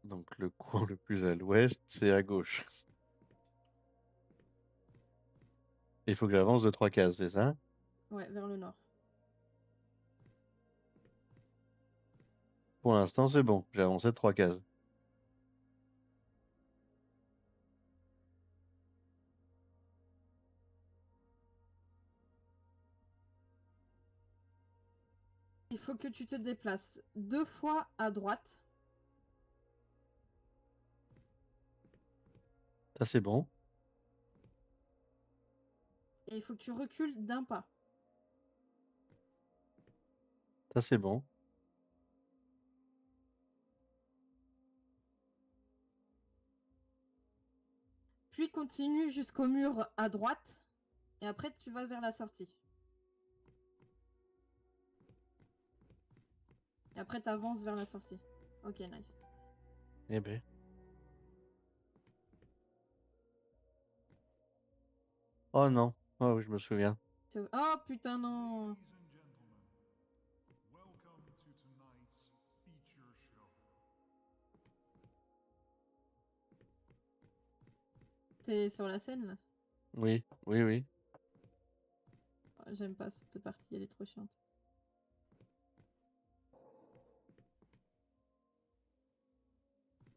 Donc le coin le plus à l'ouest, c'est à gauche. Il faut que j'avance de 3 cases, c'est ça? Ouais, vers le nord. Pour l'instant, c'est bon. J'ai avancé de 3 cases. Il faut que tu te déplaces 2 fois à droite Ça, c'est bon. et il faut que tu recules d'1 pas. Ça, c'est bon. Puis continue jusqu'au mur à droite et après tu vas vers la sortie. Et après tu avances vers la sortie. Ok, nice. Eh ben. Oh non. Oh oui, je me souviens. Oh putain, non! Ladies and gentlemen, welcome to tonight's feature show. T'es sur la scène là? Oui, oui, oui. Oh, j'aime pas cette partie, elle est trop chiante.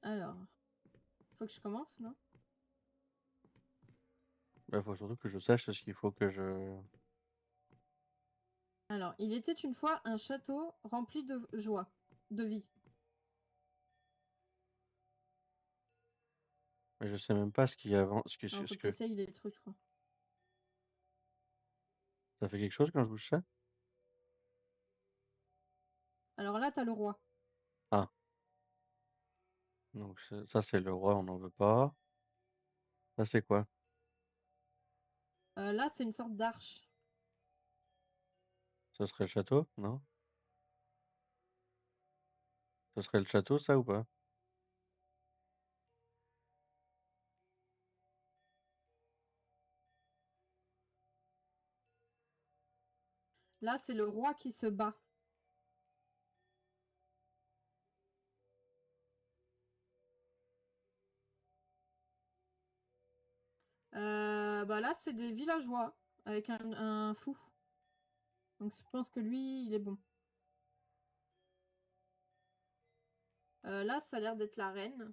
Alors, faut que je commence, non? Bah, faut surtout que je sache ce qu'il faut que je... Alors, il était une fois un château rempli de joie, de vie. Mais je sais même pas ce qu'il y a avant, Alors, ce faut que que... t'essayes les trucs, je crois. Ça fait quelque chose quand je bouge ça? Alors là, t'as le roi. Ah, donc ça c'est le roi, on n'en veut pas. Ça c'est quoi? Là, c'est une sorte d'arche. Ça serait le château? Non? Ça serait le château, ça ou pas? Là, c'est le roi qui se bat. Bah là, c'est des villageois avec un fou. Donc, je pense que lui, il est bon. Là, ça a l'air d'être la reine.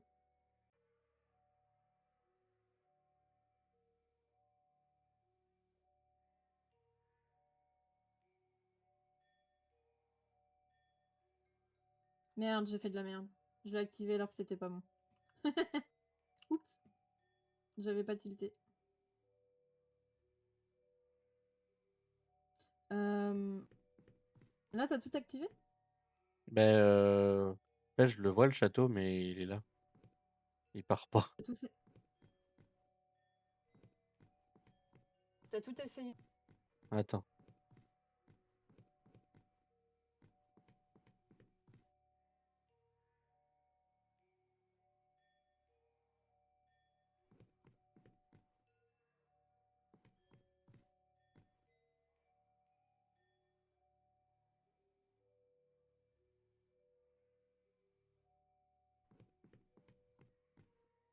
Merde, j'ai fait de la merde. Je l'ai activé alors que c'était pas bon. Oups, j'avais pas tilté. Là, t'as tout activé? Ben, là je le vois le château, mais il est là. Il part pas. T'as tout, t'as tout essayé. Attends.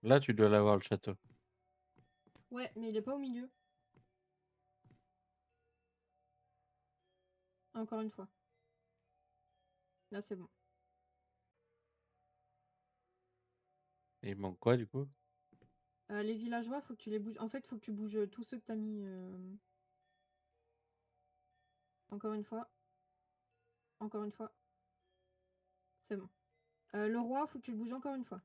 Là tu dois l'avoir le château. Ouais, mais il est pas au milieu. Encore une fois. Là, c'est bon. Et il manque quoi du coup? Les villageois, faut que tu les bouges. En fait, faut que tu bouges tous ceux que t'as mis. Encore une fois. Encore une fois. C'est bon. Le roi, faut que tu le bouges encore une fois.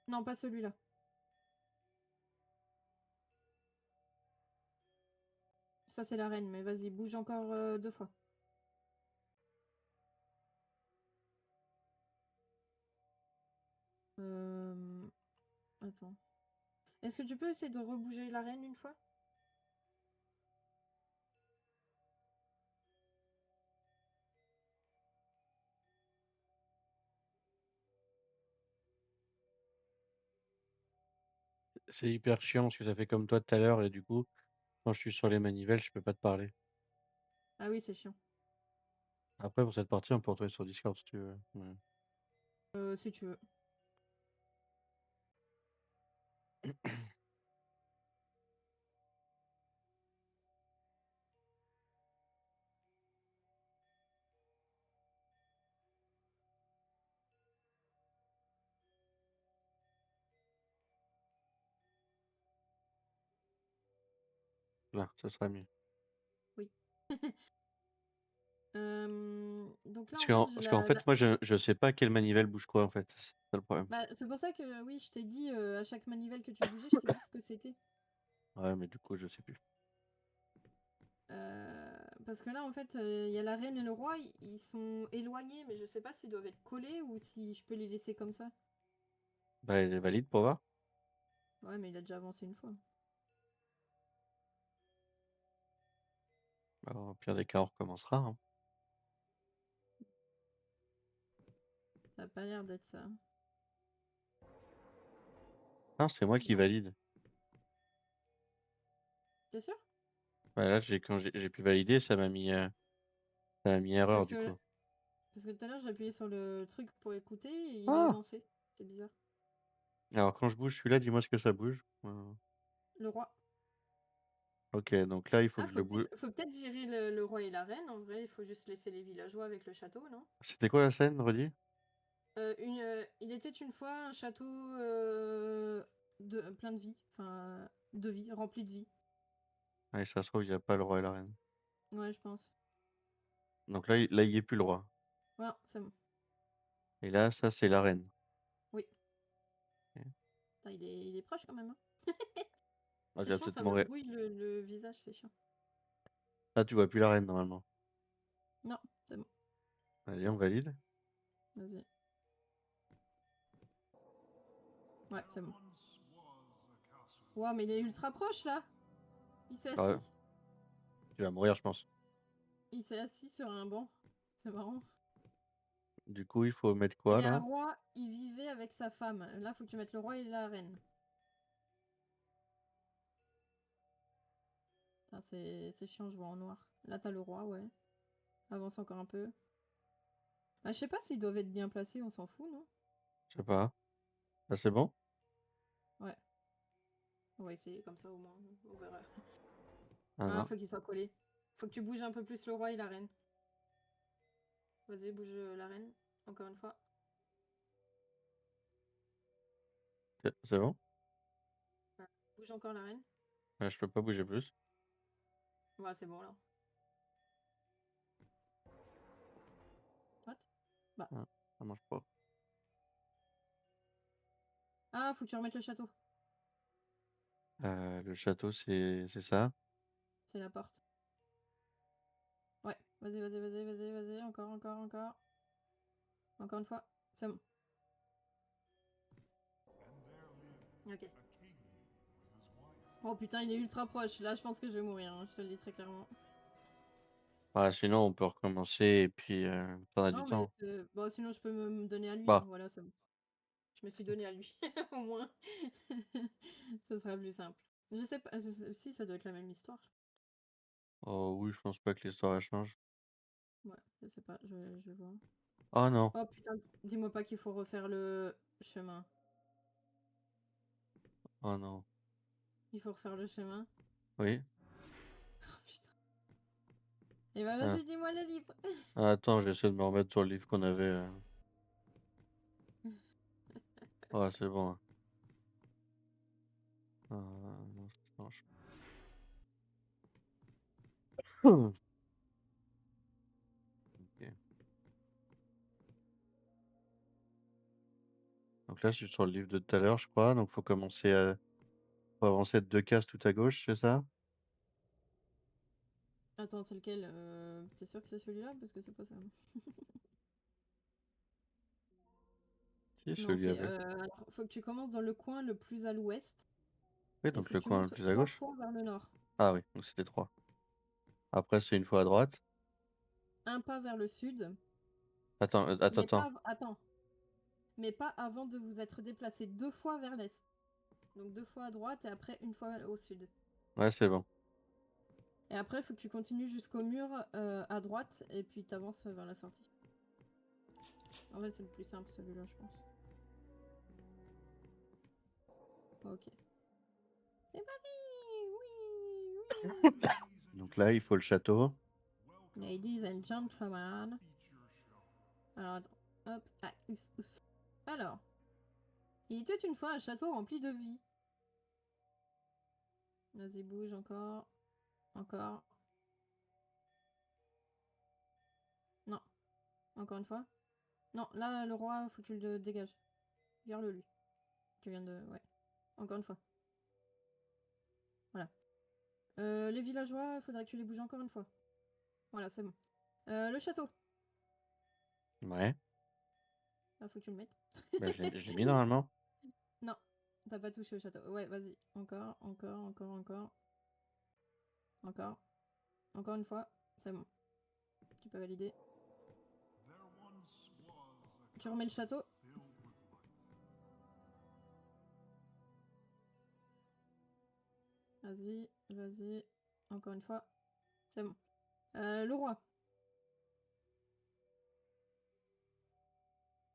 Non, pas celui-là. Ça, c'est la reine, mais vas-y, bouge encore 2 fois. Attends. Est-ce que tu peux essayer de rebouger la reine une fois? C'est hyper chiant parce que ça fait comme toi tout à l'heure et du coup, quand je suis sur les manivelles, je peux pas te parler. Ah oui, c'est chiant. Après, pour cette partie, on peut retrouver sur Discord si tu veux. Ouais. Si tu veux. Là, ça sera mieux. Oui. Donc là, Parce en fait, qu'en j'ai parce qu'en fait, moi, je sais pas quelle manivelle bouge quoi, en fait. C'est ça le problème. Bah, c'est pour ça que, oui, je t'ai dit, à chaque manivelle que tu bougeais, je t'ai dit ce que c'était. Ouais, mais du coup, je sais plus. Parce que là, en fait, il y a la reine et le roi, ils sont éloignés, mais je sais pas s'ils doivent être collés ou si je peux les laisser comme ça. Bah, elle est valide pour voir. Ouais, mais il a déjà avancé une fois. Bah, au pire des cas, on recommencera, hein. Ça a pas l'air d'être ça. Non, c'est moi qui valide. T'es sûr? Bah là, quand j'ai pu valider, ça m'a mis erreur Parce du que, coup. parce que tout à l'heure, j'ai appuyé sur le truc pour écouter et il a Ah! lancé. C'est bizarre. Alors quand je bouge celui-là, dis-moi ce que ça bouge. Le roi. Ok, donc là, il faut Ah, que je le bouge. faut peut-être gérer le roi et la reine. En vrai, il faut juste laisser les villageois avec le château, non? C'était quoi la scène, redis? Il était une fois un château plein de vie. Enfin, de vie, rempli de vie. Ouais, ça se trouve, il n'y a pas le roi et la reine. Ouais, je pense. Donc là, là, il n'y est plus le roi. Ouais, c'est bon. Et là, ça, c'est la reine. Oui. Ok. Putain, il est proche quand même. Hein. Ah, tu C'est vas chiant, peut-être ça me mourir. bouille le visage, c'est chiant. Là, tu vois plus la reine normalement. Non, c'est bon. Vas-y, on valide. Vas-y. Ouais, c'est bon. Once was a castle. Wow, mais il est ultra proche là. Il s'est Ouais, assis. tu vas mourir, je pense. Il s'est assis sur un banc. C'est marrant. Du coup, il faut mettre Il quoi y a un là? roi, il vivait avec sa femme. Là, faut que tu mettes le roi et la reine. Putain, c'est chiant, je vois en noir. Là, t'as le roi, ouais. Avance encore un peu. Ah, je sais pas s'ils doivent être bien placés, on s'en fout, non? Je sais pas. Là, c'est bon? Ouais. On va essayer comme ça au moins. On verra. Ah Ah, non. faut qu'il soit collé. Faut que tu bouges un peu plus le roi et la reine. Vas-y, bouge la reine. Encore une fois. C'est bon? Ouais. Bouge encore la reine. Ouais, je peux pas bouger plus. Ouais, c'est bon là. What? Bah. Ah, ça marche pas. Ah, faut que tu remettes le château. Le château, c'est ça. C'est la porte. Ouais. Vas-y, vas-y, vas-y, vas-y, vas-y. Encore, encore, encore. Encore une fois. C'est bon. And there lived Ok. a king with his wife. Oh putain, il est ultra proche. Là, je pense que je vais mourir. Hein. Je te le dis très clairement. Ah, sinon, on peut recommencer et puis t'en as du Non, mais temps. bon, sinon, je peux me donner à lui. Hein. Bah, Voilà, c'est bon. Je me suis donné à lui. Au moins. Ça sera plus simple. Je sais pas. Si, ça doit être la même histoire. oh oui, je pense pas que l'histoire elle change. Ouais, je sais pas. Je vois. Oh non. Oh putain, dis-moi pas qu'il faut refaire le chemin. Oh non. Il faut refaire le chemin. Oui. Oh putain. Et bah Ah. vas-y, dis-moi le livre. Ah, attends, j'essaie de me remettre sur le livre qu'on avait. Ouais, c'est bon. Non, ça marche. Ok. Donc là, je suis sur le livre de tout à l'heure, je crois. Donc faut commencer à... faut avancer de 2 cases tout à gauche, c'est ça? Attends, c'est lequel T'es sûr que c'est celui-là? Parce que c'est pas ça. Si, Non, celui c'est. avec. Alors, faut que tu commences dans le coin le plus à l'ouest. Oui, Et donc faut le que tu coin le montes plus à 3 gauche. fois vers le nord. Ah oui, donc c'était 3. Après, c'est une fois à droite. Un pas vers le sud. Attends, attends, Mais attends. pas. Attends. Mais pas avant de vous être déplacé 2 fois vers l'est. Donc 2 fois à droite et après une fois au sud. Ouais, c'est bon. Et après, il faut que tu continues jusqu'au mur à droite et puis t'avances vers la sortie. En vrai, c'est le plus simple celui-là, je pense. Ok. C'est parti. Oui, oui. Donc là, il faut le château. Ladies and gentlemen. Feature show. Alors, attends. Hop. Ah, ouf, ouf. Alors. Il était une fois un château rempli de vie. Vas-y, bouge encore. Encore. Non. Encore une fois. Non, là, le roi, faut que tu le dégages. Vire-le, lui. Tu viens de... Ouais. Encore une fois. Voilà. Les villageois, il faudrait que tu les bouges encore une fois. Voilà, c'est bon. Le château. Ouais. Là, faut que tu le mettes. Bah, je l'ai mis normalement. Non, t'as pas touché au château. Ouais, vas-y. Encore, encore, encore, encore. Encore. Encore une fois. C'est bon. Tu peux valider. There once was a Tu remets le château. Vas-y, vas-y. Encore une fois. C'est bon. Le roi.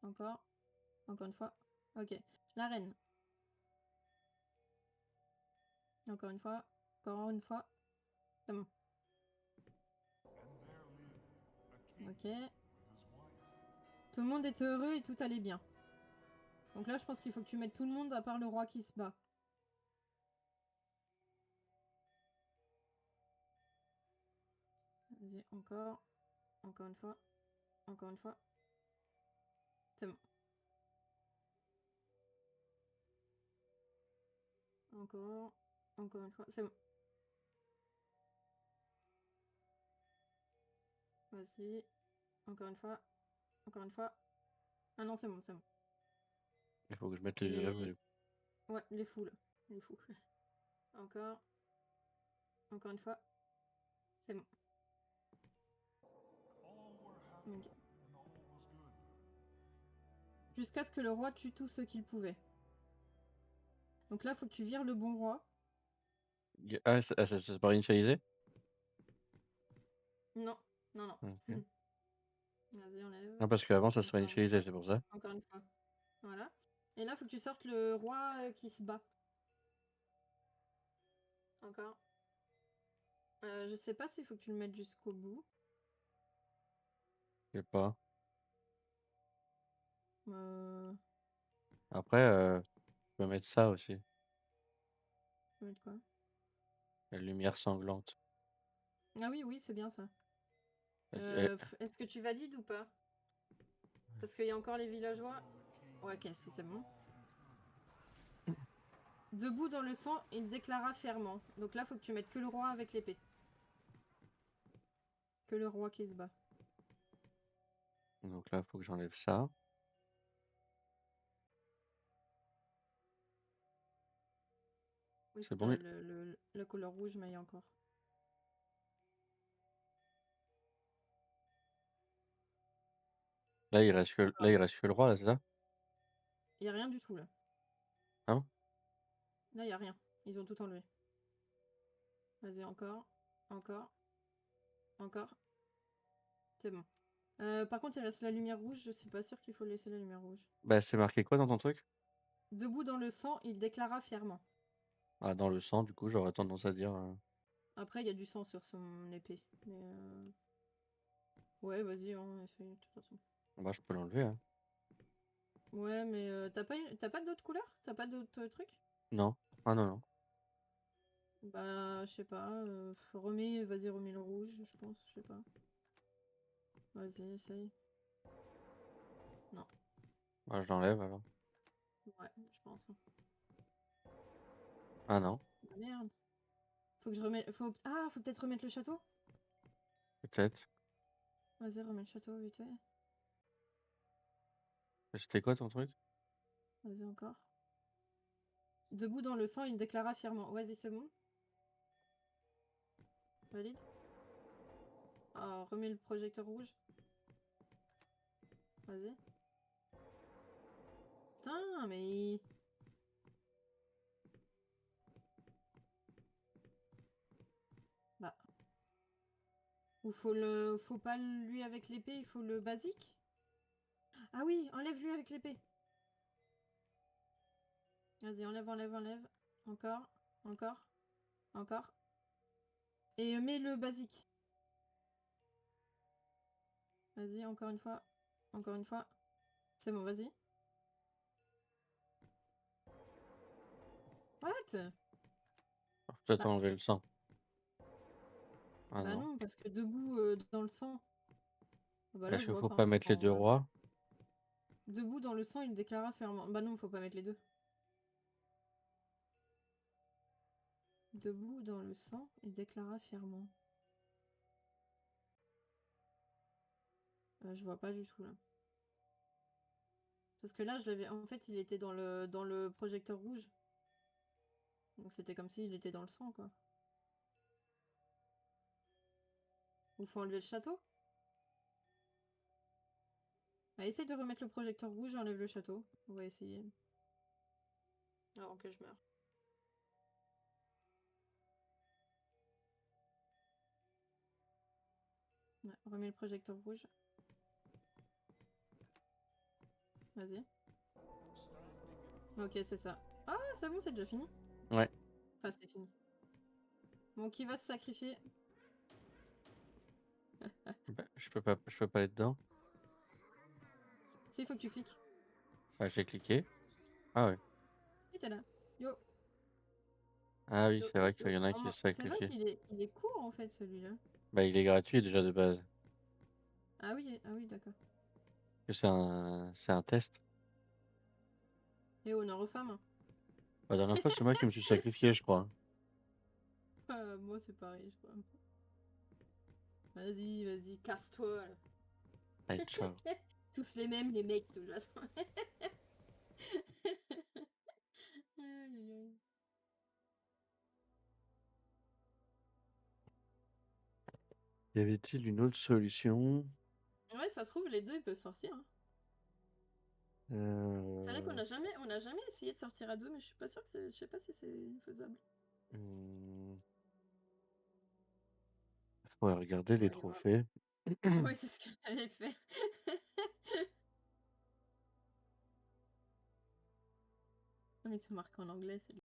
Encore. Encore une fois. Ok. La reine. Encore une fois. Encore une fois. C'est bon. Ok. Tout le monde était heureux et tout allait bien. Donc là, je pense qu'il faut que tu mettes tout le monde à part le roi qui se bat. Vas-y, encore. Encore une fois. Encore une fois. C'est bon. Encore. Encore une fois. C'est bon. Vas-y. Encore une fois. Encore une fois. Ah non, c'est bon, c'est bon. Il faut que je mette les élèves. Ouais, les fous, là. Les fous. Encore. Encore une fois. C'est bon. Ok. Jusqu'à ce que le roi tue tout ce qu'il pouvait. Donc là, faut que tu vires le bon roi. Ah, c'est pas initialisé? Non, non, non. Ok. Vas-y, enlève. Non, parce qu'avant ça serait Encore une initialisé, fois. c'est pour ça. Encore une fois. Voilà. Et là, faut que tu sortes le roi qui se bat. Encore. Je sais pas s'il faut que tu le mettes jusqu'au bout. Je sais pas. Euh... Après, je peux mettre ça aussi. Je peux mettre quoi? La lumière sanglante. Ah oui, oui, c'est bien ça. Elle- Est-ce que tu valides ou pas? Parce qu'il y a encore les villageois. Ouais, ok, si c'est bon. Debout dans le sang, il déclara fièrement. Donc là, faut que tu mettes que le roi avec l'épée. Que le roi qui se bat. Donc là, il faut que j'enlève ça. Oui, C'est faut bon. que la couleur rouge m'aille encore. Là, il reste que le roi, là, c'est ça? Il y a rien du tout là. Ah bon? Là, il y a rien. Ils ont tout enlevé. Vas-y, encore. Encore. Encore. C'est bon. Par contre, il reste la lumière rouge. Je suis pas sûre qu'il faut laisser la lumière rouge. Bah, c'est marqué quoi dans ton truc? Debout dans le sang, il déclara fièrement. Ah, dans le sang, du coup, j'aurais tendance à dire. Après, il y a du sang sur son épée. Mais ouais, vas-y, on essaye de toute façon. Bah, je peux l'enlever, hein. Ouais, mais t'as pas d'autres couleurs? T'as pas d'autres trucs? Non. Ah, non, non. Bah, je sais pas. Vas-y, remets le rouge, je pense. Je sais pas. Vas-y, essaye. Non. Bah, je l'enlève alors. Ouais, je pense. Ah, non. Ah, merde. Faut que je remette. Faut peut-être remettre le château? Peut-être. Vas-y, remets le château vite fait. C'était quoi ton truc? Vas-y, encore. Debout dans le sang, il déclara fièrement. Vas-y, c'est bon. Valide. Ah, remets le projecteur rouge. Vas-y. Putain, mais... Bah. Ou faut pas lui avec l'épée, il faut le basique. Ah oui, enlève-lui avec l'épée. Vas-y, enlève, enlève, enlève. Encore, encore, encore. Et mets le basique. Vas-y, encore une fois. Encore une fois. C'est bon, vas-y. What? Peut-être Bah, enlever le sang. Ah, bah non. non, parce que debout dans le sang. Bah là, Est-ce je qu'il vois faut pas. pas mettre les deux rois? Debout dans le sang, il déclara fermement. Bah non, faut pas mettre les deux. Debout dans le sang, il déclara fièrement. Je vois pas du tout là. Parce que là, je l'avais. En fait, il était dans le projecteur rouge. Donc c'était comme s'il était dans le sang, quoi. Ou faut enlever le château? Ah, essaye de remettre le projecteur rouge, enlève le château. On va essayer. Avant que je meure. Ouais, remets le projecteur rouge. Vas-y. Ok, c'est ça. Ah, c'est bon, c'est déjà fini. Ouais. Enfin, c'est fini. Bon, qui va se sacrifier? Bah, je peux pas aller dedans. Si, il faut que tu cliques. Enfin, j'ai cliqué. Ah ouais. Oui, t'es là. Yo. Ah oui, Yo, c'est yo, vrai qu'il yo. y en a un Oh, qui se c'est vrai sacrifie. qu'il est court en fait celui-là. Bah, il est gratuit déjà de base. Ah oui, d'accord. Que c'est un test. Et honneur aux femmes. La dernière fois, c'est moi qui me suis sacrifié, je crois. Moi, c'est pareil, je crois. Vas-y, casse-toi. là. Allez, ciao. Tous les mêmes, les mecs, de toute façon. Aïe, aïe, aïe. Y avait-il une autre solution? Ouais, ça se trouve, les deux, ils peuvent sortir. Hein. C'est vrai qu'on n'a jamais essayé de sortir à deux, mais je suis pas sûre que c'est. Je sais pas si c'est faisable. Faut regarder On va les aller voir. trophées. Ouais, c'est ce que j'allais faire. Mais c'est marqué en anglais, c'est